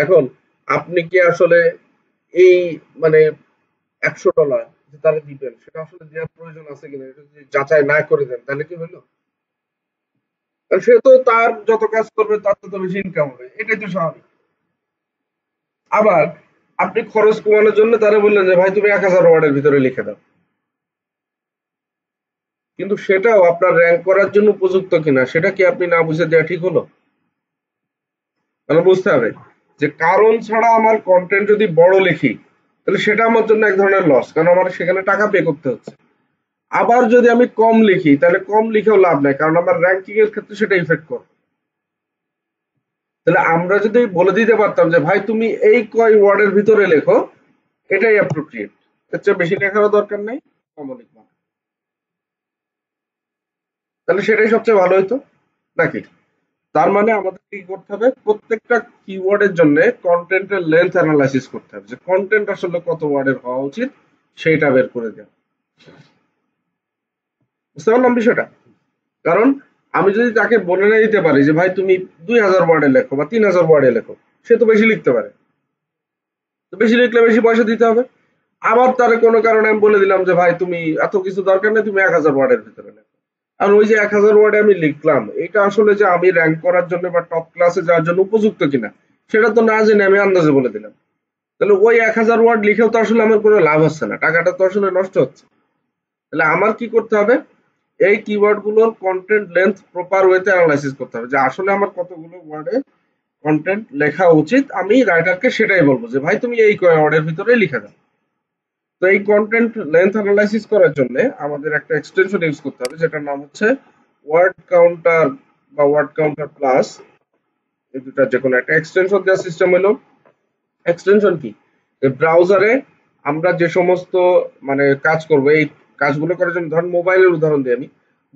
এখন আপনি কি আসলে এই মানে $100 যে তারা দিবেন সেটা আসলে দেওয়ার প্রয়োজন আছে কিনা এটা যদি যাচাই না করে দেন তাহলে কি হলো? কারণ সে তো তার যত কাজ করবে তার তত বেশি ইনকাম হবে, এটাই তো স্বাভাবিক। আবার আপনি খরচ কমানোর জন্য তারা বললেন যে ভাই তুমি 1,000 ওয়ার্ডের ভিতরে লিখে দাও, কিন্তু সেটাও আপনার র‍্যাংক করার জন্য উপযুক্ত কিনা সেটা কি আপনি না বুঝে দেওয়া ঠিক হলো? মানে বুঝতে হবে যে কারণ ছাড়া আমার কন্টেন্ট যদি বড় লিখি তাহলে সেটা আমার জন্য এক ধরনের লস, কারণ আমার সেখানে টাকা পে করতে হচ্ছে। আবার যদি আমি কম লিখি তাহলে কম লিখেও লাভ নাই, কারণ আমার র‍্যাঙ্কিং এর ক্ষেত্রে সেটা ইফেক্ট করে। তাহলে আমরা যদি বলে দিতে পারতাম যে ভাই তুমি এই কয় ওয়ার্ডের ভিতরে লেখো, এটাই অ্যাপ্রোপ্রিয়েট, এর চেয়ে বেশি লেখারও দরকার নাই, কমও লিখবা না। তাহলে সেটাই সবচেয়ে ভালো হতো নাকি? তার মানে আমাদের কি করতে হবে, প্রত্যেকটা কিওয়ার্ডের জন্য কন্টেন্টের লেন্থ অ্যানালাইসিস করতে হবে যে কন্টেন্ট আসলে কত ওয়ার্ডের হওয়া উচিত, সেইটা বের করে দেওয়া। বুঝতে পারলাম বিষয়টা? কারণ আমি যদি তাকে বলে না দিতে পারি যে ভাই তুমি 2,000 ওয়ার্ডে লেখো বা 3,000 ওয়ার্ডে লেখো, সে তো বেশি লিখতে পারে, তো বেশি লিখলে বেশি পয়সা দিতে হবে। আবার তার কোনো কারণে আমি বলে দিলাম যে ভাই তুমি এত কিছু দরকার নেই, তুমি 1,000 ওয়ার্ডের ভিতরে লেখো। আর ওই যে 1,000 ওয়ার্ডে আমি লিখলাম এটা আসলে যে আমি র্যাঙ্ক করার জন্য বা টপ ক্লাসে যাওয়ার জন্য উপযুক্ত কিনা সেটা তো না জেনে আমি আন্দাজে বলে দিলাম। তাহলে ওই 1,000 ওয়ার্ড লিখেও তো আসলে আমার কোনো লাভ হচ্ছে না, টাকাটা তো আসলে নষ্ট হচ্ছে। তাহলে আমার কি করতে হবে, এই কিওয়ার্ড গুলোর কন্টেন্ট লেন্থ প্রপার ওয়েতে অ্যানালাইসিস করতে হবে যে আসলে আমার কতগুলো ওয়ার্ডে কন্টেন্ট লেখা উচিত। আমি রাইটারকে সেটাই বলবো যে ভাই তুমি এই কয় ওয়ার্ডের ভিতরে লিখে দাও। তো এই কন্টেন্ট লেন্থ অ্যানালাইসিস করার জন্য আমাদের একটা এক্সটেনশন ইউজ করতে হবে যেটার নাম হচ্ছে ওয়ার্ড কাউন্টার বা ওয়ার্ড কাউন্টার প্লাস। এই দুটার যে কোনো একটা এক্সটেনশন দেওয়ার সিস্টেম হলো, এক্সটেনশন কি, ব্রাউজারে আমরা যে সমস্ত মানে কাজ করব, এই কাজগুলো করার জন্য ধরেন মোবাইলের উদাহরণ দিই আমি।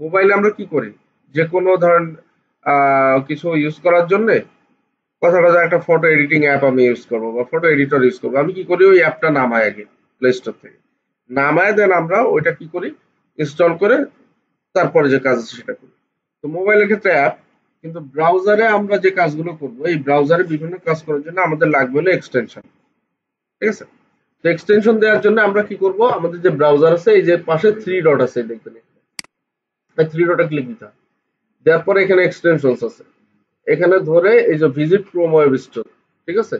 মোবাইলে আমরা কি করি? যে কোনো ধরেন কিছু ইউজ করার জন্যে কথা কথা একটা ফটো এডিটিং অ্যাপ আমি ইউজ করবো বা ফটো এডিটর ইউজ করবো, আমি কি করি? ওই অ্যাপটা নামাই আগে প্লে স্টোর থেকে, নামায় দেন আমরা ওইটা কি করি, ইনস্টল করে তারপরে যে কাজ আছে সেটা করি। তো মোবাইলের ক্ষেত্রে অ্যাপ, কিন্তু ব্রাউজারে আমরা যে কাজগুলো করবো, এই ব্রাউজারে বিভিন্ন কাজ করার জন্য আমাদের লাগবে হলো এক্সটেনশন। ঠিক আছে? তো এক্সটেনশন দেওয়ার জন্য আমরা কি করব, আমাদের যে ব্রাউজার আছে এই যে পাশে থ্রি ডট আছে দেখবেন, এই থ্রি ডটে ক্লিক দিতে হবে। দেওয়ার পরে এখানে এক্সটেনশনস আছে, এখানে ধরে এই যে ভিজিট ক্রোম ওয়েব স্টোর। ঠিক আছে?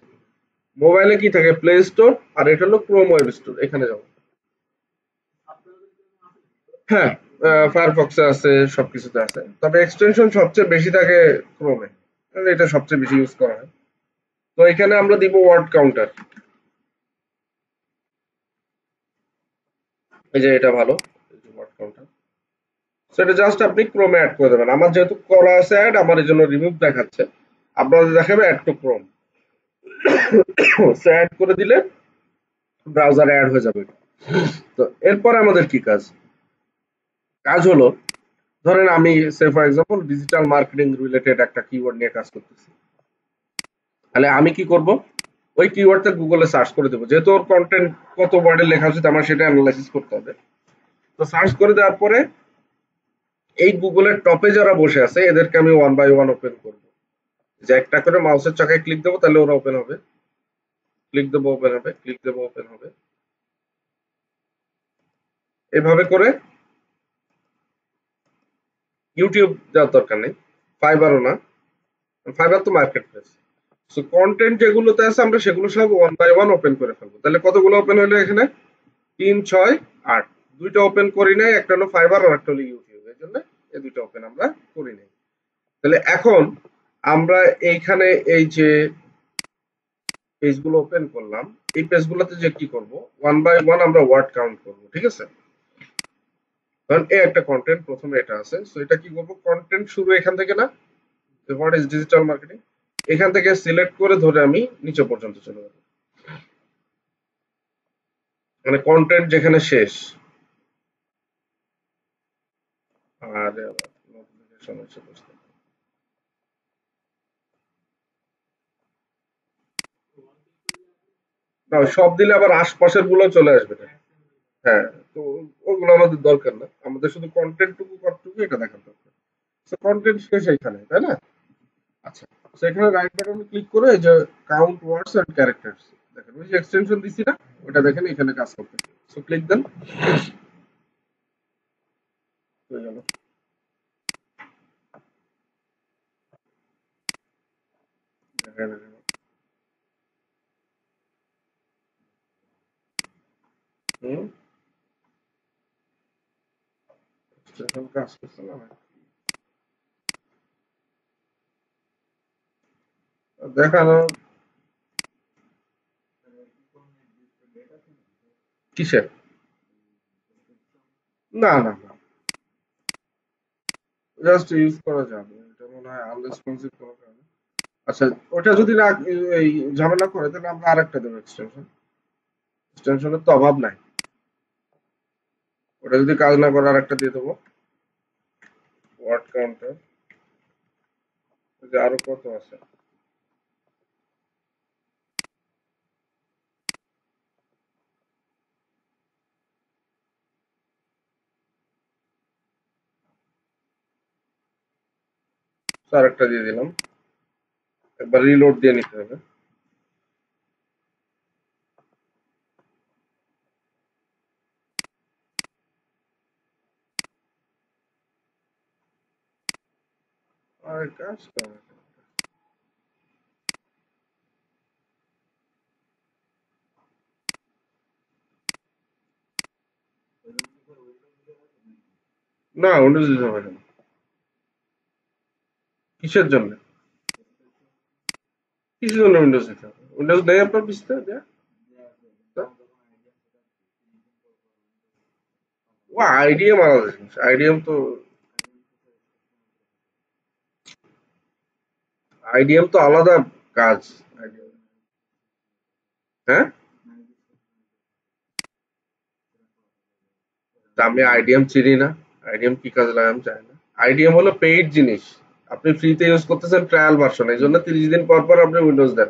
মোবাইলে কি থাকে? প্লে স্টোর, আর এটা হলো ক্রোম ওয়েব স্টোর, এখানে যাবো। হ্যাঁ, ফায়ারফক্সে আছে, সবকিছুতে আছে, তবে এক্সটেনশন সবচেয়ে বেশি থাকে ক্রোমে, কারণ এটা সবচেয়ে বেশি ইউজ করা হয়। তো এখানে আমরা দিব ওয়ার্ড কাউন্টার, এই যে এটা ভালো, ওয়ার্ড কাউন্টার। সেটা জাস্ট আপনি ক্রোমে অ্যাড করে দেবেন। আমার যেহেতু করা আছে অ্যাড, আমার এই জন্য রিমুভ দেখাচ্ছে, আপনাদের দেখাবে add to Chrome. So add করে দিলে ব্রাউজারে অ্যাড হয়ে যাবে। তো এরপরে আমাদের কি কাজ? কাজ হলো, ধরেন আমি say for example digital marketing related একটা কিওয়ার্ড নিয়ে কাজ করতেছি, তাহলে আমি কি করব? ওই কিওয়ার্ডটা গুগলে সার্চ করে দেবো, যেহেতু ওর কন্টেন্ট কত ওয়ার্ডে লেখা উচিত আমার সেটা অ্যানালাইসিস করতে হবে। তো সার্চ করে দেওয়ার পরে এই গুগলের টপে যারা বসে আছে এদেরকে আমি ওয়ান বাই ওয়ান ওপেন করব, যে একটা করে মাউসের চাকায় ক্লিক দেবো তাহলে ওরা ওপেন হবে, ক্লিক দেবো ওপেন হবে, ক্লিক দেবো ওপেন হবে, এভাবে করে। ইউটিউব যাওয়ার দরকার নেই, ফাইবারও না, ফাইবার তো মার্কেট প্লেস। সো কন্টেন্ট যেগুলোতে আছে আমরা সেগুলো সব ওয়ান বাই ওয়ান ওপেন করে ফেলবো। তাহলে কতগুলো ওপেন হলো এখানে? ৩, ৬, ৮। দুইটা ওপেন করি নাই, একটা হলো ফাইবার আর একটা হলো ইউটিউব, এর জন্য এই দুইটা ওপেন আমরা করি নাই। তাহলে এখন আমরা এইখানে এই যে পেজগুলো ওপেন করলাম, এই পেজগুলোতে যে কি করব, ওয়ান বাই ওয়ান আমরা ওয়ার্ড কাউন্ট করব। ঠিক আছে? কারণ এই একটা কন্টেন্ট প্রথমে এটা আছে, সো এটা কি করব, কন্টেন্ট শুরু এখান থেকে না, হোয়াট ইজ ডিজিটাল মার্কেটিং, এখান থেকে সিলেক্ট করে ধরে আমি নিচে পর্যন্ত চলে যাব, মানে কন্টেন্ট যেখানে শেষ। আর নোটিফিকেশন হচ্ছে বুঝতে, না সব দিলে আবার আশপাশের গুলো চলে আসবে না। হ্যাঁ, তো ওগুলো আমাদের দরকার না, আমাদের শুধু কন্টেন্ট টুকু কতটুকু এটা দেখার দরকার। তো কন্টেন্ট শেষ এইখানে, তাই না? আচ্ছা, তো এখানে রাইট বাটনে ক্লিক করে এই যে কাউন্ট ওয়ার্ডস এন্ড ক্যারেক্টারস, দেখেন ওই যে এক্সটেনশন দিছি না, ওটা দেখেন এখানে কাজ করতেছে। সো ক্লিক দেন, হয়ে গেল। দেখেন এখানে। হুম, এক্সটেনশন কাজ করছে না নাকি? দেখানো কিসের? না না না, জাস্ট ইউজ করা যাবে, এটা মনে হয় আনরেসপন্সিভ কোনো কারণে। আচ্ছা, ওটা যদি না এই ঝামেলা করে তাহলে আমরা আরেকটা দেবো এক্সটেনশন, এক্সটেনশনের তো অভাব নাই। ওটা যদি কাজ না করে আরেকটা দিয়ে দেবো, ওয়ার্ড কাউন্টার, যে আরো কত আছে। তো আরেকটা দিয়ে দিলাম, একবার রিলোড দিয়ে নিতে হবে। আর কাজ করে না। না, উইন্ডোজ দিতে হবে না। কিসের জন্য? কিসের জন্য উইন্ডোজ দিতে হবে? উইন্ডোজ নেই আপনার পিসতে দেয়া? তো ও আইডিএম আলাদা জিনিস, আইডিএম তো, আইডিএম তো আলাদা কাজ। IDM, হ্যাঁ, আমি আইডিএম চিনি না, আইডিএম কি কাজে লাগাই আমি জানি না। আইডিএম হলো পেইড জিনিস, আপনি ফ্রিতে ইউজ করতেছেন ট্রায়াল ভার্সন, এই জন্য 30 দিন পর পর আপনি উইন্ডোজ দেন।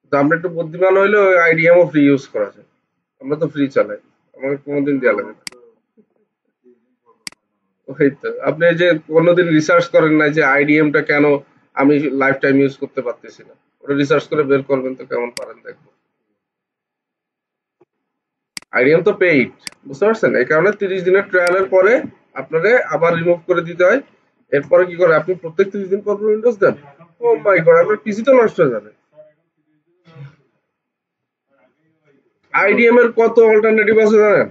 তো আমরা একটু বুদ্ধিমান হইলে ওই আইডিএমও ফ্রি ইউজ করা যায়, আমরা তো ফ্রি চালাই, আমাকে কোনোদিন দেওয়া লাগে না। ওই তো আপনি এই যে কোনোদিন রিসার্চ করেন না যে আইডিএমটা কেন আমি লাইফ টাইম ইউজ করতে পারতেছি না, ওটা রিসার্চ করে বের করবেন তো কেমন পারেন দেখবো। আইডিএম তো পেইড, বুঝতে পারছেন, এই কারণে 30 দিনের ট্রায়ালের পরে আপনারে আবার রিমুভ করে দিতে হয়। এরপরে কি করে আপনি প্রত্যেক 30 দিন পর পর উইন্ডোজ দেন, ও মাই গড আপনার পিসি তো নষ্ট হয়ে যাবে। আইডিএম এর কত অল্টারনেটিভ আছে জানেন?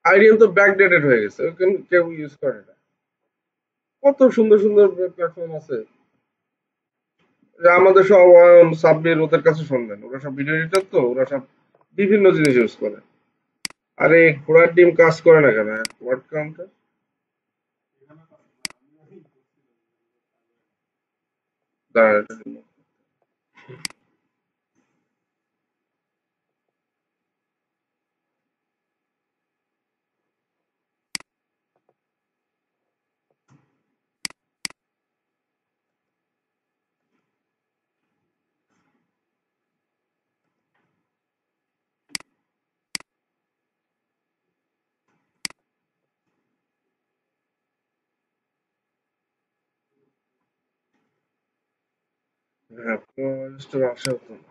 আইডিএম তো ব্যাকডেটেড হয়ে গেছে, ওখানে কেউ ইউজ করে না। কত সুন্দর সুন্দর প্ল্যাটফর্ম আছে, যে আমাদের সব অয়ন সাব্বির ওদের কাছে শুনবেন, ওরা সব ভিডিও এডিটর, তো ওরা সব বিভিন্ন জিনিস ইউজ করে। আরে ঘোড়ার ডিম কাজ করে না কেন ওয়ার্ড কাউন্টার? দাঁড়ান এটা remove। হ্যাঁ, স্টোর আসা হতো না।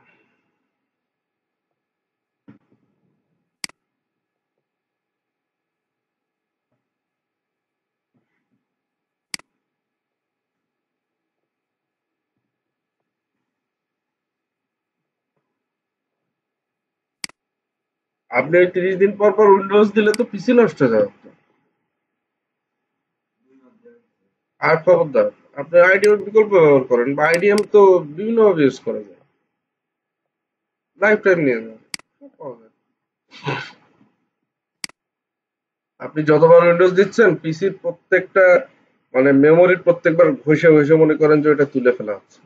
আপনি ওই 30 দিন পর পর উইন্ডোজ দিলে তো পিসি নষ্ট হয়ে যাবে তো। আর খবরদার আপনি আইডিএম বিকল্প ব্যবহার করেন, বা আইডিএম তো বিভিন্ন ভাবে ইউজ করা যায়, লাইফ টাইম নিয়ে যান, সব পাওয়া যায়। আপনি যতবার উইন্ডোজ দিচ্ছেন পিসির প্রত্যেকটা মানে মেমোরির প্রত্যেকবার ঘষে ঘষে মনে করেন যে ওটা তুলে ফেলা হচ্ছে,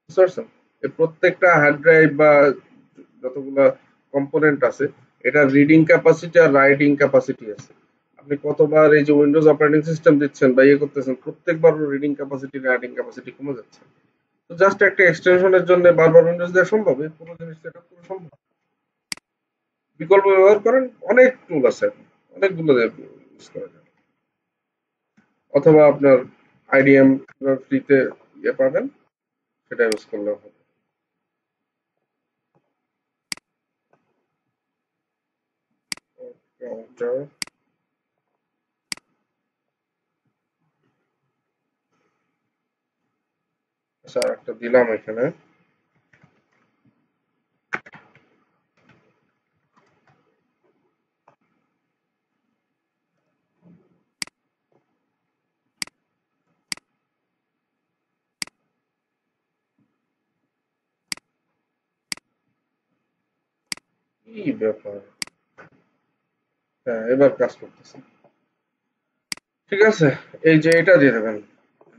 বুঝতে পারছেন? এই প্রত্যেকটা হার্ড ড্রাইভ বা যতগুলা কম্পোনেন্ট আছে, এটা রিডিং ক্যাপাসিটি আর রাইটিং ক্যাপাসিটি আছে। আপনি কতবার এই যে উইন্ডোজ অপারেটিং সিস্টেম দিচ্ছেন বা ইয়ে করতেছেন, প্রত্যেকবার রিডিং ক্যাপাসিটি রাইটিং ক্যাপাসিটি কমে যাচ্ছে। তো জাস্ট একটা এক্সটেনশনের জন্য বারবার উইন্ডোজ দেওয়া সম্ভব? এই পুরো জিনিস সেট আপ করা সম্ভব? বিকল্প ব্যবহার করেন, অনেক টুল আছে এখন, অনেকগুলো ইউজ করা যায়। অথবা আপনার আইডিএম ফ্রিতে ইয়ে পাবেন, সেটা ইউজ করলেও হবে। কাউন্টার, আচ্ছা একটা দিলাম এখানে। কি ব্যাপার, হ্যাঁ এবার কাজ করতেছে, ঠিক আছে। এই যে এটা দিয়ে দেবেন,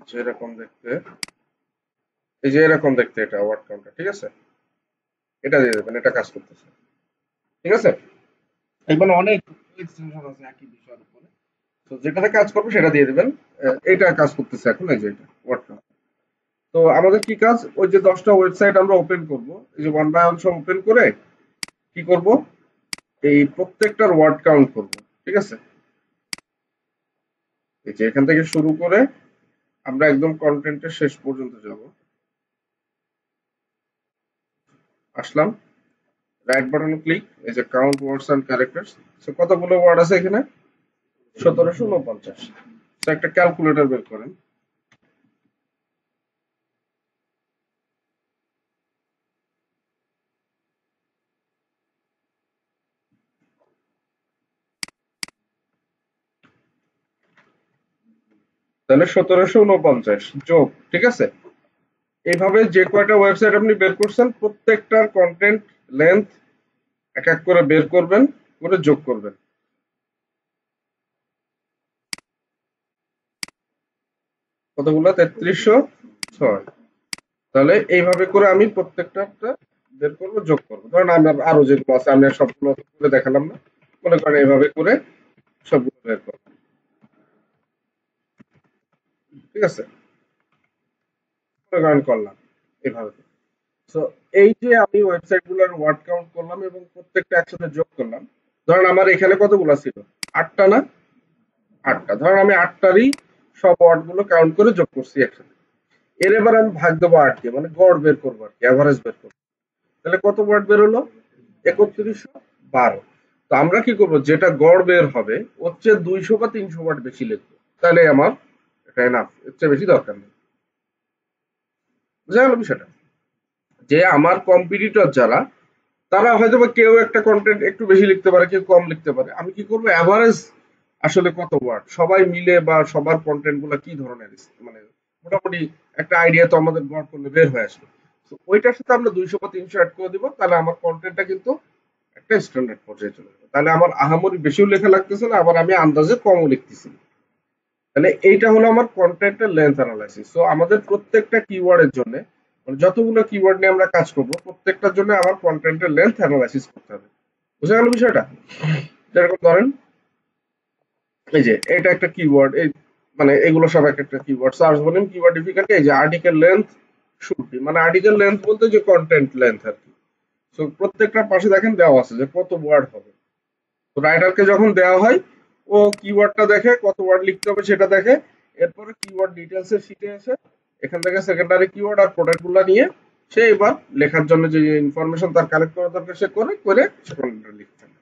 যে এরকম দেখতে, এই যে এরকম দেখতে এটা ওয়ার্ড কাউন্টার, ঠিক আছে, এটা দিয়ে দেবেন, এটা কাজ করতেছে, ঠিক আছে। এখানে অনেক এক্সটেনশন আছে একই বিষয়ের উপরে, তো যেটাতে কাজ করবে সেটা দিয়ে দিবেন। এটা কাজ করতেছে এখন, এই যে এটা ওয়ার্ড কাউন্টার। তো আমাদের কি কাজ, ওই যে 10টা ওয়েবসাইট আমরা ওপেন করব, এই যে ওয়ান বাই ওয়ান সব ওপেন করে কি করব, এই প্রত্যেকটার ওয়ার্ড কাউন্ট করব, ঠিক আছে। এই যে এখান থেকে শুরু করে আমরা একদম কন্টেন্টের শেষ পর্যন্ত যাব, আসলাম, রাইট বাটন ক্লিক, এই যে count words and characters. So কতগুলো ওয়ার্ড আছে এখানে? 1749। তো একটা ক্যালকুলেটর বের করেন। তাহলে 1749 যোগ, ঠিক আছে। এইভাবে যে কয়টা ওয়েবসাইট আপনি বের করছেন প্রত্যেকটার কন্টেন্ট লেন্থ এক এক করে বের করবেন, করে যোগ করবেন। কতগুলো? 3306। তাহলে এইভাবে করে আমি প্রত্যেকটা বের করবো, যোগ করবো। ধরেন আমার আরো যেগুলো আছে আমি আর সবগুলো করে দেখালাম না, মনে করেন এইভাবে করে সবগুলো বের করলাম, ঠিক আছে, মনে করেন করলাম এইভাবে। সো এই যে আমি ওয়েবসাইট গুলোর ওয়ার্ড কাউন্ট করলাম এবং প্রত্যেকটা একসাথে যোগ করলাম, ধরেন আমার এখানে কতগুলো ছিল, 8টা না, 8টা, ধরেন আমি 8টারই সব ওয়ার্ড গুলো কাউন্ট করে যোগ করছি একসাথে। এর এবার আমি ভাগ দেবো 8 দিয়ে, মানে গড় বের করবো আর কি, অ্যাভারেজ বের করবো। তাহলে কত ওয়ার্ড বের হলো, 3112। তো আমরা কি করব, যেটা গড় বের হবে ওর চেয়ে 200 বা 300 ওয়ার্ড বেশি লিখবো, তাহলে আমার এটা এনাফ, এর চেয়ে বেশি দরকার নেই। বুঝা গেল বিষয়টা, যে আমার কম্পিটিটর যারা, তারা হয়তো বা কেউ একটা কন্টেন্ট একটু বেশি লিখতে পারে, কেউ কম লিখতে পারে, আমি কি করবো অ্যাভারেজ আসলে কত ওয়ার্ড সবাই মিলে বা সবার কন্টেন্ট গুলা কি ধরনের, মানে মোটামুটি একটা আইডিয়া তো আমাদের গড় করলে বের হয়ে আসবে। তো ওইটার সাথে আমরা 200 বা 300 অ্যাড করে দিব, তাহলে আমার কন্টেন্টটা কিন্তু একটা স্ট্যান্ডার্ড পর্যায়ে চলে যাবে, তাহলে আমার আহামরি বেশিও লেখা লাগতেছে না, আবার আমি আন্দাজে কমও লিখতেছি না। তাহলে এইটা হলো আমার কন্টেন্টের লেন্থ অ্যানালাইসিস। সো আমাদের প্রত্যেকটা কিওয়ার্ডের জন্য, মানে যতগুলো কিওয়ার্ড নিয়ে আমরা কাজ করব প্রত্যেকটার জন্য আমার কন্টেন্টের লেন্থ অ্যানালাইসিস করতে হবে। বুঝা গেল বিষয়টা? যেরকম ধরেন এই যে এটা একটা কিওয়ার্ড, এই মানে এগুলো সব একটা একটা keyword, search volume, keyword difficulty, এই যে আর্টিকেল লেন্থ শুড বি, মানে আর্টিকেল লেন্থ বলতে যে কন্টেন্ট লেন্থ আর কি। সো প্রত্যেকটার পাশে দেখেন দেওয়া আছে যে কত ওয়ার্ড হবে। তো রাইটারকে যখন দেওয়া হয়, ও কিওয়ার্ডটা দেখে কত ওয়ার্ড লিখতে হবে সেটা দেখে, এরপরে কিওয়ার্ড ডিটেলস এর শিটে এসে এখান থেকে সেকেন্ডারি কিওয়ার্ড আর প্রোডাক্ট গুলো নিয়ে সে এবার লেখার জন্য যে ইনফরমেশন তার কালেক্ট করা দরকার সে করে সে কন্টেন্ট লিখতে হবে।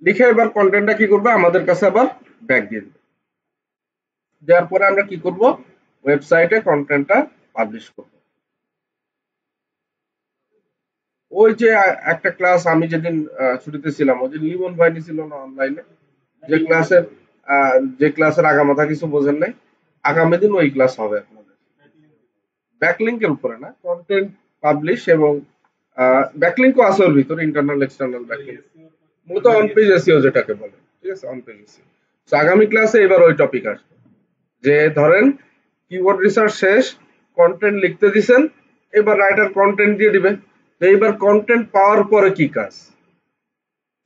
লিখে এবার কন্টেন্টটা কি করবে, আমাদের কাছে আবার ব্যাক দিয়ে দিবে। দেওয়ার পরে আমরা কি করব, ওয়েবসাইটে কন্টেন্টটা পাবলিশ করব। ওই যে একটা ক্লাস আমি যেদিন ছুটিতে ছিলাম, ওই যে লিমন ভাই ছিল না অনলাইনে, যে ক্লাসের যে ক্লাসের আগামাথা কিছু বোঝেন নাই, আগামী দিন ওই ক্লাস হবে আপনাদের। ব্যাকলিংকের উপরে না, কন্টেন্ট পাবলিশ এবং ব্যাকলিংকও আছে ওর ভিতরে, ইন্টারনাল এক্সটার্নাল ব্যাকলিংক, মূলত অন পেজ এসইও যেটাকে বলে, ঠিক আছে, অন পেজ এসইও। তো আগামী ক্লাসে এবার ওই টপিক আসবে, যে ধরেন কিওয়ার্ড রিসার্চ শেষ, কন্টেন্ট লিখতে দিছেন, এবার রাইটার কন্টেন্ট দিয়ে দিবে। তো এইবার কন্টেন্ট পাওয়ার পরে কি কাজ,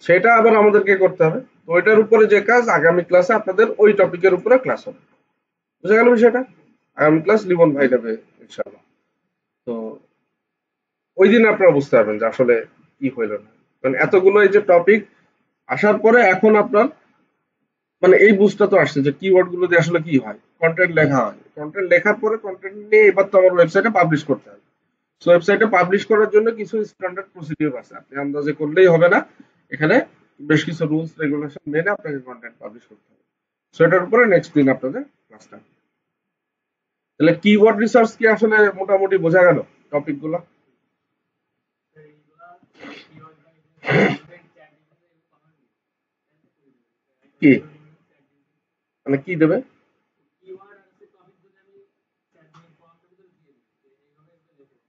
সেটা আবার আমাদেরকে করতে হবে। তো ওইটার উপরে যে কাজ, আগামী ক্লাসে আপনাদের ওই টপিকের উপরে ক্লাস হবে। বুঝা গেল বিষয়টা? আগামী ক্লাস লিমন ভাই নেবে ইনশাআল্লাহ। তো ওই দিন আপনারা বুঝতে পারবেন যে আসলে কি হইল না, কারণ এতগুলো এই যে টপিক আসার পরে এখন আপনার মানে এই বুঝটা তো আসছে যে কিওয়ার্ড গুলো দিয়ে আসলে কি হয়, কন্টেন্ট লেখা হয়, কন্টেন্ট লেখার পরে কন্টেন্ট নিয়ে এবার তো আমার ওয়েবসাইটে পাবলিশ করতে হবে। সো ওয়েবসাইটে পাবলিশ করার জন্য কিছু স্ট্যান্ডার্ড প্রসিডিউর আছে, আপনি আন্দাজে করলেই হবে না, এখানে বেশ কিছু রুলস রেগুলেশন মেনে আপনাকে কন্টেন্ট পাবলিশ করতে হবে। সো এটার উপরে নেক্সট দিন আপনাদের ক্লাসটা। তাহলে কিওয়ার্ড রিসার্চ কি আসলে মোটামুটি বোঝা গেল টপিক গুলো? কি মানে কি দেবে,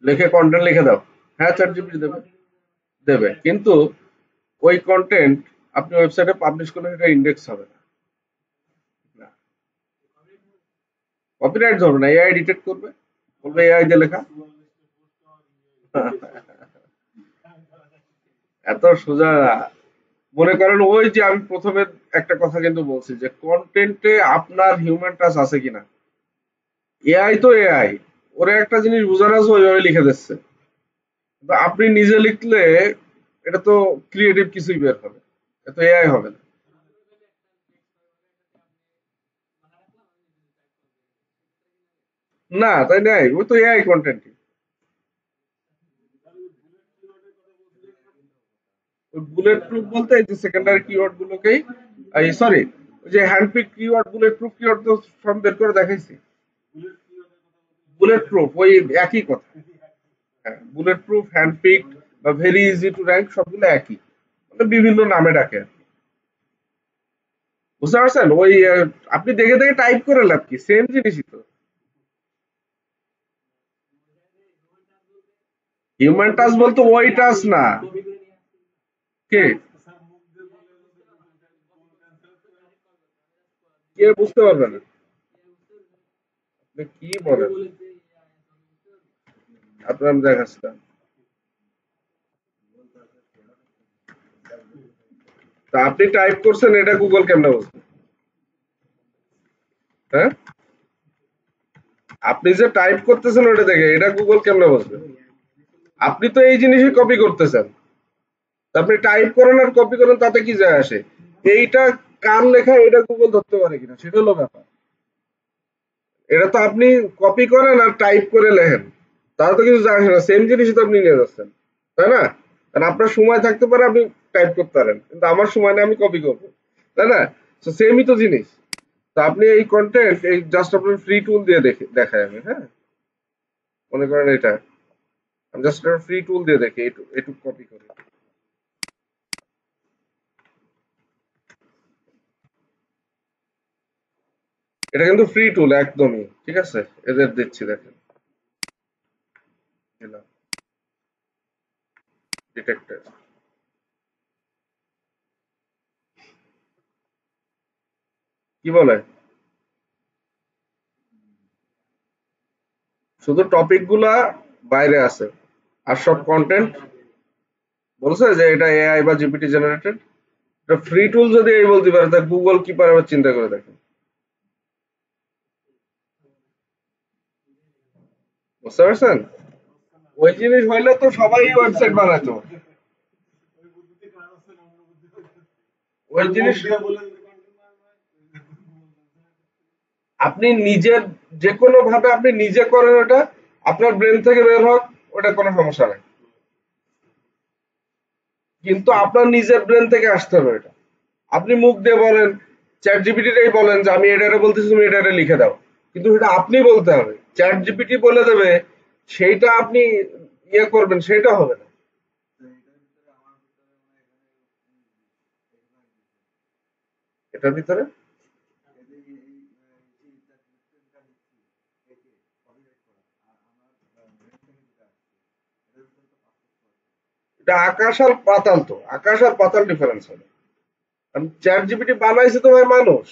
লিখে কন্টেন্ট লিখে দাও, হ্যাঁ চ্যাট জিপিটি দেবে, দেবে, কিন্তু ওই কন্টেন্ট আপনি ওয়েবসাইটে পাবলিশ করলে সেটা ইন্ডেক্স হবে না। না, কপিরাইট ধরবে না, এআই ডিটেক্ট করবে, বলবে এআই দিয়ে লেখা। এত সোজা না। মনে করেন ওই যে আমি প্রথমে একটা কথা কিন্তু বলছি যে কন্টেন্টে আপনার হিউম্যান টাচ আছে কিনা। এআই তো এআই, ওরা একটা জিনিস বোঝানো আছে ওইভাবে লিখে দিচ্ছে, কিন্তু আপনি নিজে লিখলে এটা তো ক্রিয়েটিভ কিছুই বের হবে, এটা তো এআই হবে না। না তাই নাই, ওই তো এআই কন্টেন্ট। ওই বুলেট প্রুফ বলতে এই যে সেকেন্ডারি কিওয়ার্ড গুলোকেই, সরি, ওই যে handpick keyword, bullet proof keyword তো সব বের করে দেখাইছি। বুলেট প্রুফ ওই একই কথা। হ্যাঁ, বুলেট প্রুফ, হ্যান্ডপিক বা ভেরি ইজি টু র্যাঙ্ক সবগুলো একই, মানে বিভিন্ন নামে ডাকে। বুঝতে পারছেন? ওই আপনি দেখে দেখে টাইপ করে লাভ কি, সেম জিনিসই তো। হিউম্যান টাচ বলতে ওই টাচ না। কে কে বুঝতে পারবে না, আপনি কি বলেন, আপনার আমি দেখাচ্ছি। তা আপনি টাইপ করছেন এটা গুগল কেমনে বুঝবে? হ্যাঁ, আপনি যে টাইপ করতেছেন ওটা দেখে এটা গুগল কেমনে বুঝবে? আপনি তো এই জিনিসই কপি করতেছেন। তা আপনি টাইপ করেন আর কপি করেন তাতে কি যায় আসে? এইটা কার লেখা এটা গুগল ধরতে পারে কিনা সেটা হলো ব্যাপার। এটা তো আপনি কপি করেন আর টাইপ করে লেখেন, তাহলে তো কিছু যায় আসে না, সেম জিনিসই তো আপনি নিয়ে যাচ্ছেন, তাই না? কারণ আপনার সময় থাকতে পারে আপনি টাইপ করতে পারেন, কিন্তু আমার সময় নেই আমি কপি করবো, তাই না? তো সেমই তো জিনিস। তো আপনি এই কন্টেন্ট এই জাস্ট আপনার ফ্রি টুল দিয়ে দেখাই আমি, হ্যাঁ, মনে করেন এটা আমি জাস্ট ফ্রি টুল দিয়ে দেখি এটুক কপি করে। এটা কিন্তু ফ্রি টুল একদমই, ঠিক আছে? এদের দিচ্ছি দেখেন, দিলাম ডিটেক্টর। কি বলে? শুধু টপিক গুলা বাইরে আছে, আর সব কন্টেন্ট বলছে যে এটা এআই বা জিপিটি জেনারেটেড। এটা ফ্রি টুল যদি এই বলতে পারে তা গুগল কি পারে আবার চিন্তা করে দেখেন। বুঝতে পারছেন? ওই জিনিস হইলে তো সবাই ওয়েবসাইট বানাতো। ওই জিনিস আপনি নিজের যে কোনো ভাবে আপনি নিজে করেন ওটা, আপনার ব্রেন থেকে বের হোক, ওটা কোনো সমস্যা নাই, কিন্তু আপনার নিজের ব্রেন থেকে আসতে হবে এটা। আপনি মুখ দিয়ে বলেন, চ্যাট জিপিটিটাই বলেন যে আমি এটা বলতেছি তুমি এটা লিখে দাও, কিন্তু সেটা আপনি বলতে হবে। চ্যাট জিপিটি বলে দেবে, সেইটা আপনি ইয়ে করবেন সেটা হবে না। এটার ভিতরে এটা আকাশ আর পাতাল, তো আকাশ আর পাতাল ডিফারেন্স হবে। কারণ চ্যাট জিপিটি বানাইছে তো ভাই মানুষ,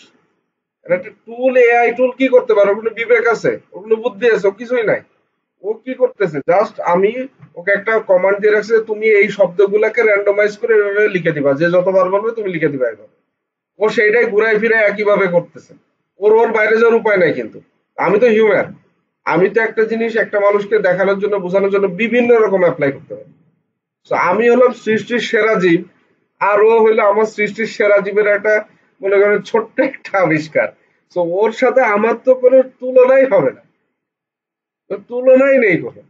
এটা একটা টুল, এআই টুল, কি করতে পারে? ওগুলো বিবেক আছে, ওগুলো বুদ্ধি আছে, ও কিছুই নাই। ও কি করতেছে, জাস্ট আমি ওকে একটা কমান্ড দিয়ে রাখছি যে তুমি এই শব্দগুলোকে র্যান্ডমাইজ করে এভাবে লিখে দিবা, যে যতবার বলবে তুমি লিখে দিবা এভাবে। ও সেইটাই ঘুরাই ফিরাই একই ভাবে করতেছে। ওর বাইরে যাওয়ার উপায় নাই কিন্তু। আমি তো হিউম্যান, আমি তো একটা জিনিস একটা মানুষকে দেখানোর জন্য বোঝানোর জন্য বিভিন্ন রকম অ্যাপ্লাই করতে পারি। তো আমি হলাম সৃষ্টির সেরা জীব, আর ও হইলো আমার সৃষ্টির সেরা জীবের একটা, মনে করেন, ছোট্ট একটা আবিষ্কার। তো ওর সাথে আমার তো কোনো তুলনাই হবে না, তো তুলনাই নেই কোনো।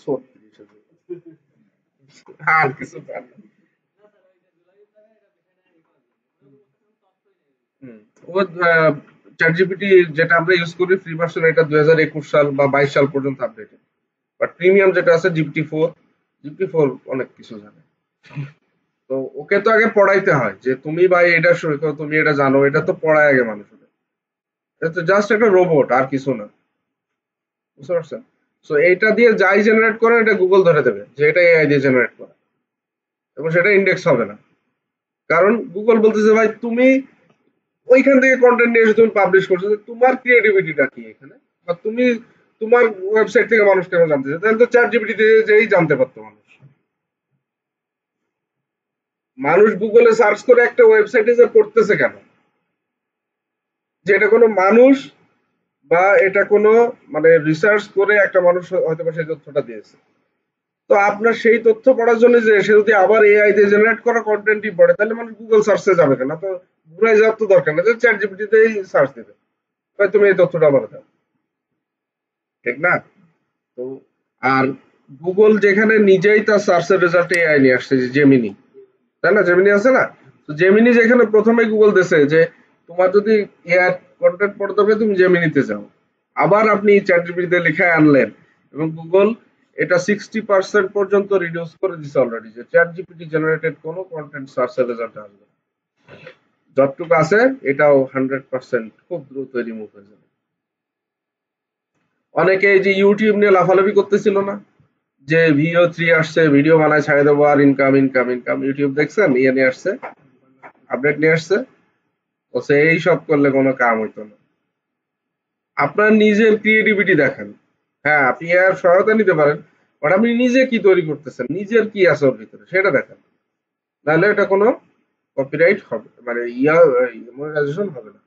সত্যি সত্যি। আর কিছু না। হুম। ও চ্যাট জিপিটি যেটা আমরা ইউজ করি ফ্রি ভার্সন, এটা 2021 সাল বা 22 সাল পর্যন্ত আপডেটেড। বাট প্রিমিয়াম যেটা আছে জিপিটি 4, জিপিটি 4 অনেক কিছু জানে। তো ওকে তো আগে পড়াইতে হয় যে তুমি ভাই এটা শেখো, তুমি এটা জানো, এটা তো পড়ায় আগে মানুষ। এটা তো জাস্ট একটা রোবট আর কিছু না। বুঝতে পারছেন? সো এইটা দিয়ে যাই জেনারেট করে এটা গুগল ধরে দেবে যে এটা এআই দিয়ে জেনারেট করা, এবং সেটা ইন্ডেক্স হবে না। কারণ গুগল বলতেছে ভাই তুমি ওইখান থেকে কন্টেন্ট নিয়ে এসে তুমি পাবলিশ করছো, তো তোমার ক্রিয়েটিভিটিটা কি এখানে? বা তুমি তোমার ওয়েবসাইট থেকে মানুষ কেন জানতে চায়? তাহলে তো চ্যাট জিপিটি যেই জানতে পারতো মানুষ। মানুষ গুগলে সার্চ করে একটা ওয়েবসাইটে যে পড়তেছে কেন? যে এটা কোনো মানুষ, বা এটা কোনো মানে রিসার্চ করে একটা মানুষ হয়তো বা সেই তথ্যটা দিয়েছে। তো আপনার সেই তথ্য পড়ার জন্য যে সে যদি আবার এআই দিয়ে জেনারেট করা কন্টেন্টই পড়ে, তাহলে মানুষ গুগল সার্চে যাবে কেন? তো ঘুরাই যাওয়ার তো দরকার নেই, যে চ্যাট জিপিটিতেই সার্চ দিবে, ভাই তুমি এই তথ্যটা আমার দাও, ঠিক না? তো আর গুগল যেখানে নিজেই তার সার্চের রেজাল্টে এআই নিয়ে আসছে, যে জেমিনি, তাই না? জেমিনি আছে না? তো জেমিনি যেখানে প্রথমে গুগল দিছে যে তোমার যদি এআই কন্টেন্ট পড়তে হবে তুমি জেমিনিতে যাও, আবার আপনি চ্যাট জিপিটিতে লিখে আনলেন, এবং গুগল এটা 60% পর্যন্ত রিডিউস করে দিছে অলরেডি, যে চ্যাট জিপিটি জেনারেটেড কোনো কন্টেন্ট সার্চের রেজাল্ট আসবে না। যতটুকু আছে এটাও 100% খুব দ্রুত রিমুভ হয়ে যাবে। অনেকে এই যে ইউটিউব নিয়ে লাফালাফি করতেছিল না, যে ভিও 3 আসছে, ভিডিও বানায় ছাড়ে দেবো আর ইনকাম ইনকাম ইনকাম, ইউটিউব দেখছেন ইয়ে নিয়ে আসছে, আপডেট নিয়ে আসছে। বলছে এই সব করলে কোনো কাম হইতো না, আপনার নিজের ক্রিয়েটিভিটি দেখান। হ্যাঁ, আপনি এর সহায়তা নিতে পারেন, বাট আপনি নিজে কি তৈরি করতেছেন, নিজের কি আছে ওর ভিতরে সেটা দেখেন, নাহলে এটা কোনো কপিরাইট হবে মানে মনিটাইজেশন হবে না।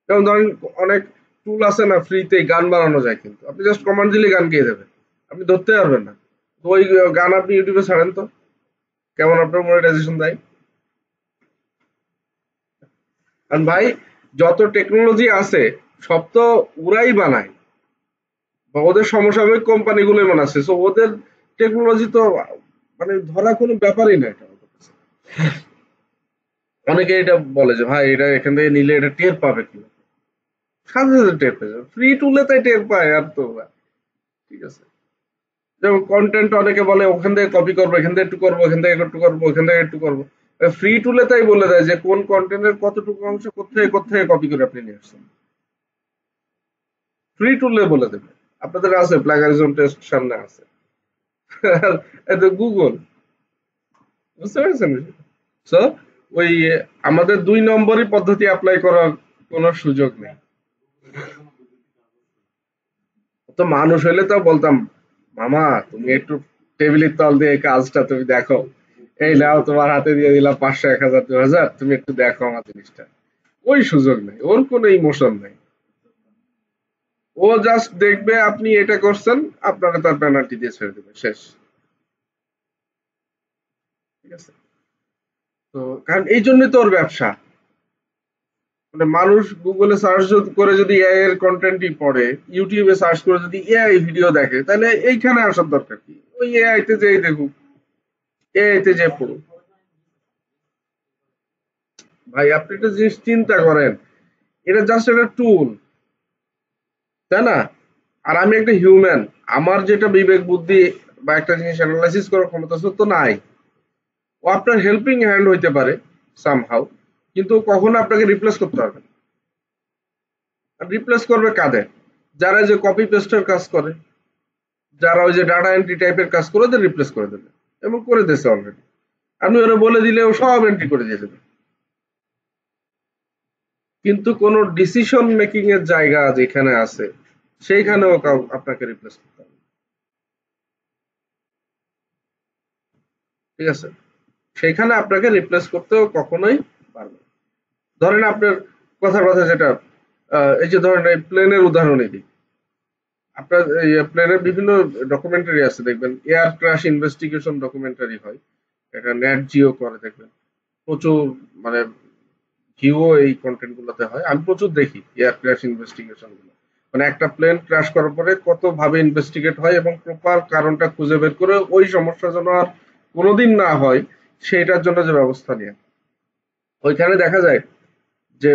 যেমন ধরেন অনেক টুল আছে না ফ্রিতে গান বানানো যায়, কিন্তু আপনি জাস্ট কমান্ড দিলে গান গেয়ে দেবে, আপনি ধরতে পারবেন না। তো ওই গান আপনি ইউটিউবে ছাড়েন তো কেমন আপনার মনিটাইজেশন দেয়। কারণ ভাই যত টেকনোলজি আছে সব তো ওরাই বানায় বা ওদের সমসাময়িক কোম্পানিগুলোই বানাচ্ছে, সো ওদের টেকনোলজি তো মানে ধরা কোনো ব্যাপারই না এটা ওদের কাছে। অনেকে এটা বলে যে ভাই এটা এখান থেকে নিলে এটা টের পাবে কি, সাথে সাথে টের পেয়ে যাবে, ফ্রি টুলে তাই টের পায় আর তো ঠিক আছে। যেমন কন্টেন্ট অনেকে বলে ওখান থেকে কপি করবো, এখান থেকে একটু করবো, এখান থেকে একটু করবো, এখান থেকে একটু করবো। ফ্রি টুলে তাই বলে দেয় যে কোন কন্টেন্টের কতটুকু অংশ কোথেকে কপি করে আপনি নিয়ে আসছেন, ফ্রি টুলে বলে দেবে। আপনাদের আছে প্লাগারিজম টেস্ট সামনে আছে, গুগল, বুঝতে পেরেছেন। সো ওই আমাদের 2 নম্বরই পদ্ধতি অ্যাপ্লাই করার কোনো সুযোগ নেই। তো মানুষ হইলে তো বলতাম মামা তুমি একটু টেবিলের তল দিয়ে এই কাজটা তুমি দেখো, এই নাও তোমার হাতে দিয়ে দিলাম 500 1000 2000, তুমি একটু দেখো আমার জিনিসটা। ওই সুযোগ নেই, ওর কোনো ইমোশন নেই। ও জাস্ট দেখবে আপনি এটা করছেন, আপনারা তার পেনাল্টি দিয়ে ছেড়ে দেবে, শেষ। ঠিক আছে। তো কারণ এই জন্যই তো ওর ব্যবসা। মানে মানুষ গুগলে সার্চ করে যদি এআই এর কন্টেন্টই পড়ে, ইউটিউবে সার্চ করে যদি এআই ভিডিও দেখে, তাহলে এইখানে আসার দরকার কি, ওই এআই তে যেই দেখুক, এআই তে যে পড়ুক। ভাই আপনি একটা জিনিস চিন্তা করেন, এটা জাস্ট একটা টুল, তাই না? আর আমি একটা হিউম্যান, আমার যেটা বিবেক বুদ্ধি বা একটা জিনিস অ্যানালাইসিস করার ক্ষমতা সে তো নাই। ও আপনার হেল্পিং হ্যান্ড হইতে পারে সামহাউ, কিন্তু ও কখনো আপনাকে রিপ্লেস করতে পারবে না। আর রিপ্লেস করবে কাদের? যারা যে কপি পেস্টের কাজ করে, যারা ওই যে ডাটা এন্ট্রি টাইপের কাজ করে, ওদের রিপ্লেস করে দেবে, এবং করে দিয়েছে অলরেডি। আপনি ওরা বলে দিলে ও সব এন্ট্রি করে দিয়ে দেবে। কিন্তু কোনো ডিসিশন মেকিং এর জায়গা যেখানে আছে, সেইখানেও আপনাকে রিপ্লেস করতে হবে। ঠিক আছে। সেইখানে আপনাকে রিপ্লেস করতেও কখনোই পারবে না। ধরেন আপনার কথার কথা যেটা, এই যে ধরেন এই প্লেনের উদাহরণই দিই। আপনার এই প্লেনের বিভিন্ন ডকুমেন্টারি আছে দেখবেন, এয়ার ক্র্যাশ ইনভেস্টিগেশন ডকুমেন্টারি হয়, এটা নেট জিও করে দেখবেন। প্রচুর মানে ভিউও এই কন্টেন্ট গুলোতে হয়, আমি প্রচুর দেখি এয়ার ক্র্যাশ ইনভেস্টিগেশন গুলো। মানে একটা প্লেন ক্র্যাশ করার পরে কত ভাবে ইনভেস্টিগেট হয় এবং প্রপার কারণটা খুঁজে বের করে ওই সমস্যা যেন আর কোনোদিন না হয় সেইটার জন্য যে ব্যবস্থা নিয়ে, ওইখানে দেখা যায় যে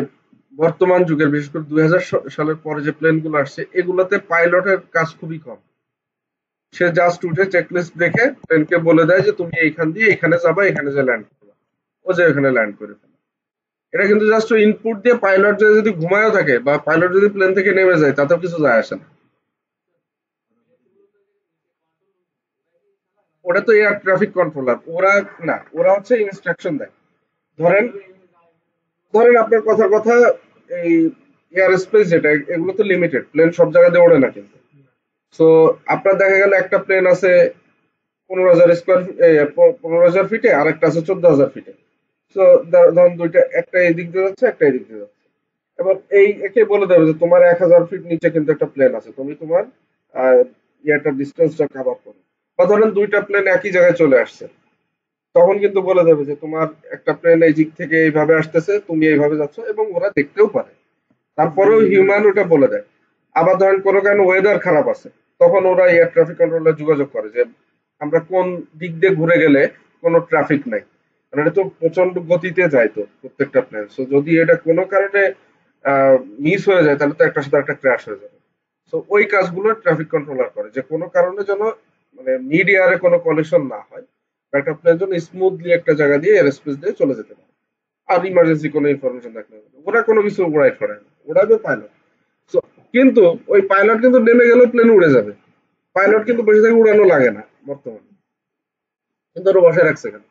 বর্তমান যুগের বিশেষ করে 2000 সালের পরে যে প্লেন গুলো আসছে এগুলোতে পাইলটের কাজ খুবই কম। সে জাস্ট উঠে চেকলিস্ট দেখে প্লেনকে বলে দেয় যে তুমি এইখান দিয়ে এখানে যাবা, এখানে যে ল্যান্ড করবা, ও যে এখানে ল্যান্ড করে ফেলে। এটা কিন্তু জাস্ট ইনপুট দিয়ে পাইলট যদি ঘুমায়ও থাকে বা পাইলট যদি প্লেন থেকে নেমে যায় তাতেও কিছু যায় আসে না। ওটা তো এয়ার ট্রাফিক কন্ট্রোলার, ওরা না, ওরা হচ্ছে ইনস্ট্রাকশন দেয়। ধরেন ধরেন আপনার কথার কথা, এই এয়ার স্পেস যেটা এগুলো তো লিমিটেড, প্লেন সব জায়গাতে ওড়ে না কিন্তু। সো আপনার দেখা গেল একটা প্লেন আছে 15,000 স্কোয়ার, 15,000 ফিটে, আর একটা আছে 14,000 ফিটে। সো ধরুন দুইটা, একটা এই দিক দিয়ে যাচ্ছে, একটা এই দিক দিয়ে যাচ্ছে। এবার এই একে বলে দেবে যে তোমার 1,000 ফিট নিচে কিন্তু একটা প্লেন আছে, তুমি তোমার ইয়াটা ডিস্টেন্সটা কাভার করো। বা ধরেন দুইটা প্লেন একই জায়গায় চলে আসছে, তখন কিন্তু বলে দেবে যে তোমার একটা প্লেন এই দিক থেকে এইভাবে আসতেছে, তুমি এইভাবে যাচ্ছ, এবং ওরা দেখতেও পারে। তারপরেও হিউম্যান ওটা বলে দেয়। আবার ধরেন কোনো কারণে ওয়েদার খারাপ আছে, তখন ওরা এয়ার ট্রাফিক কন্ট্রোলার যোগাযোগ করে যে আমরা কোন দিক দিয়ে ঘুরে গেলে কোনো ট্রাফিক নাই। মানে এটা তো প্রচন্ড গতিতে যায় তো প্রত্যেকটা প্লেন, সো যদি এটা কোনো কারণে মিস হয়ে যায় তাহলে তো একটার সাথে একটা ক্র্যাশ হয়ে যাবে। সো ওই কাজগুলো ট্রাফিক কন্ট্রোলার করে, যে কোনো কারণে যেন মানে মিড এয়ারে কোনো কলিশন না হয়, বা একটা প্লেন যেন স্মুথলি একটা জায়গা দিয়ে এয়ার স্পেস দিয়ে চলে যেতে পারে। আর ইমার্জেন্সি কোনো ইনফরমেশন থাকলে ওরা কোনো কিছু প্রোভাইড করে না, ওড়াবে পাইলট। So, কিন্তু ওই পাইলট কিন্তু নেমে গেলেও প্লেন উড়ে যাবে, পাইলট কিন্তু বসে থেকে উড়ানো লাগে না বর্তমানে, কিন্তু ওরা বসে রাখছে কেন?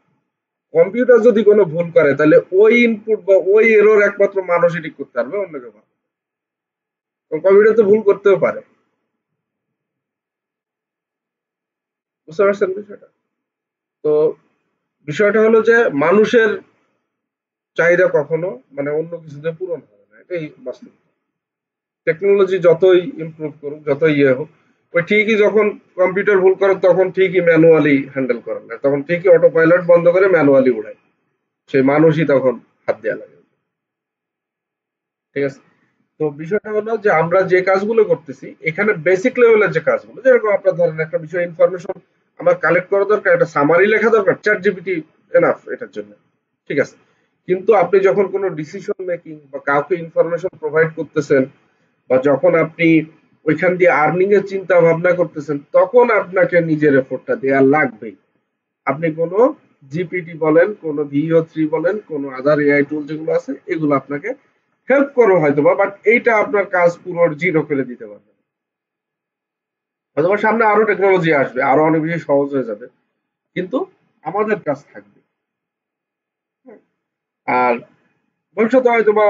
কম্পিউটার যদি কোনো ভুল করে তাহলে ওই ইনপুট বা ওই এরর একমাত্র মানুষই ঠিক করতে পারবে, অন্য কেউ পারবে না। কম্পিউটার তো ভুল করতেও পারে। বুঝতে পারছেন বিষয়টা? তো বিষয়টা হলো যে মানুষের চাহিদা কখনো মানে অন্য কিছুতে পূরণ হবে না, এটাই বাস্তব। টেকনোলজি যতই ইমপ্রুভ করুক, যতই ইয়ে হোক, ওই ঠিকই যখন কম্পিউটার ভুল করে তখন ঠিকই ম্যানুয়ালি হ্যান্ডেল করে না, তখন ঠিকই অটো পাইলট বন্ধ করে ম্যানুয়ালি উড়ায়, সেই মানুষই তখন হাত দেওয়া লাগে। ঠিক আছে? তো বিষয়টা হলো যে আমরা যে কাজগুলো করতেছি এখানে বেসিক লেভেলের যে কাজগুলো, যেরকম আপনার ধরেন একটা বিষয় ইনফরমেশন আমার কালেক্ট করা দরকার, একটা সামারি লেখা দরকার, চ্যাট জিপিটি এনাফ এটার জন্য। ঠিক আছে? কিন্তু আপনি যখন কোনো ডিসিশন মেকিং বা কাউকে ইনফরমেশন প্রোভাইড করতেছেন, বা যখন আপনি ওইখান দিয়ে আর্নিং এর চিন্তা ভাবনা করতেছেন, তখন আপনাকে নিজের এফোর্টটা দেওয়া লাগবেই। আপনি কোনো জিপিটি বলেন, কোনো ভিও 3 বলেন, কোনো আদার এআই টুল যেগুলো আছে এগুলো আপনাকে হেল্প করো হয়তোবা, বাট এইটা আপনার কাজ পুরো জিরো করে দিতে পারবে না। হয়তোবা সামনে আরো টেকনোলজি আসবে, আরো অনেক বেশি সহজ হয়ে যাবে, কিন্তু আমাদের কাজ থাকবে। হ্যাঁ? আর ভবিষ্যতে হয়তোবা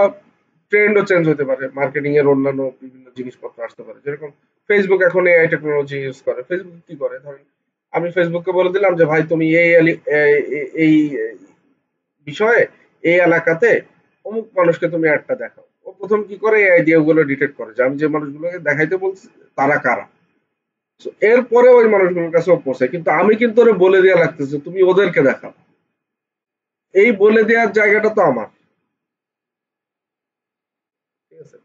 ট্রেন্ডও চেঞ্জ হতে পারে, মার্কেটিং এর অন্যান্য বিভিন্ন জিনিসপত্র আসতে পারে, যেরকম ফেসবুক এখন এআই টেকনোলজি ইউজ করে। ফেসবুক কি করে, ধরেন আমি ফেসবুককে বলে দিলাম যে ভাই তুমি এই বিষয়ে এই এলাকাতে অমুক মানুষকে তুমি একটা দেখাও। ও প্রথম কি করে, এই আইডিয়া গুলো ডিটেক্ট করে যে আমি যে মানুষগুলোকে দেখাইতে বলছি তারা কারা। So, এরপরে ওই মানুষগুলোর কাছে ও পৌঁছায়, কিন্তু আমি কিন্তু ওরে বলে দেওয়া লাগতেছে তুমি ওদেরকে দেখাও। এই বলে দেওয়ার জায়গাটা তো আমার। ঠিক আছে?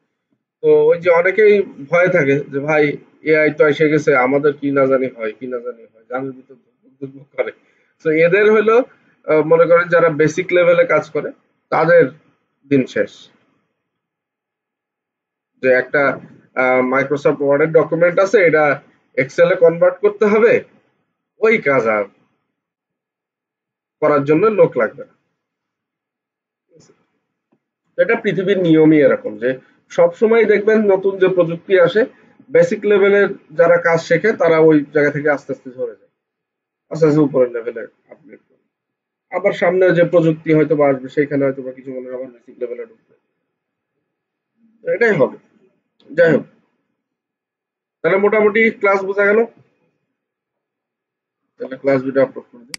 তো ওই যে অনেকেই ভয় থাকে যে ভাই এআই তো এসে গেছে, আমাদের কি না জানি হয়, কি না জানি হয়, জানার ভিতর ধুকপুক করে। তো এদের হলো মনে করেন যারা বেসিক লেভেলে কাজ করে তাদের দিন শেষ। যে একটা মাইক্রোসফট ওয়ার্ডের ডকুমেন্ট আছে, এটা এক্সেলে কনভার্ট করতে হবে, ওই কাজ আর করার জন্য লোক লাগবে না। এটা পৃথিবীর নিয়মই এরকম যে সব সময় দেখবেন নতুন যে প্রযুক্তি আসে, বেসিক লেভেলের যারা কাজ শেখে তারা ওই জায়গা থেকে আস্তে আস্তে ঝরে যায়, আস্তে আস্তে উপরের লেভেলে আপগ্রেড করে। আবার সামনে যে প্রযুক্তি হয়তো বা আসবে সেখানে হয়তো বা কিছু মনে আবার বেসিক লেভেলে ঢুকবে। তো এটাই হবে। যাই হোক, তাহলে মোটামুটি ক্লাস বোঝা গেল। তাহলে ক্লাস ভিডিও আপলোড করে দিই।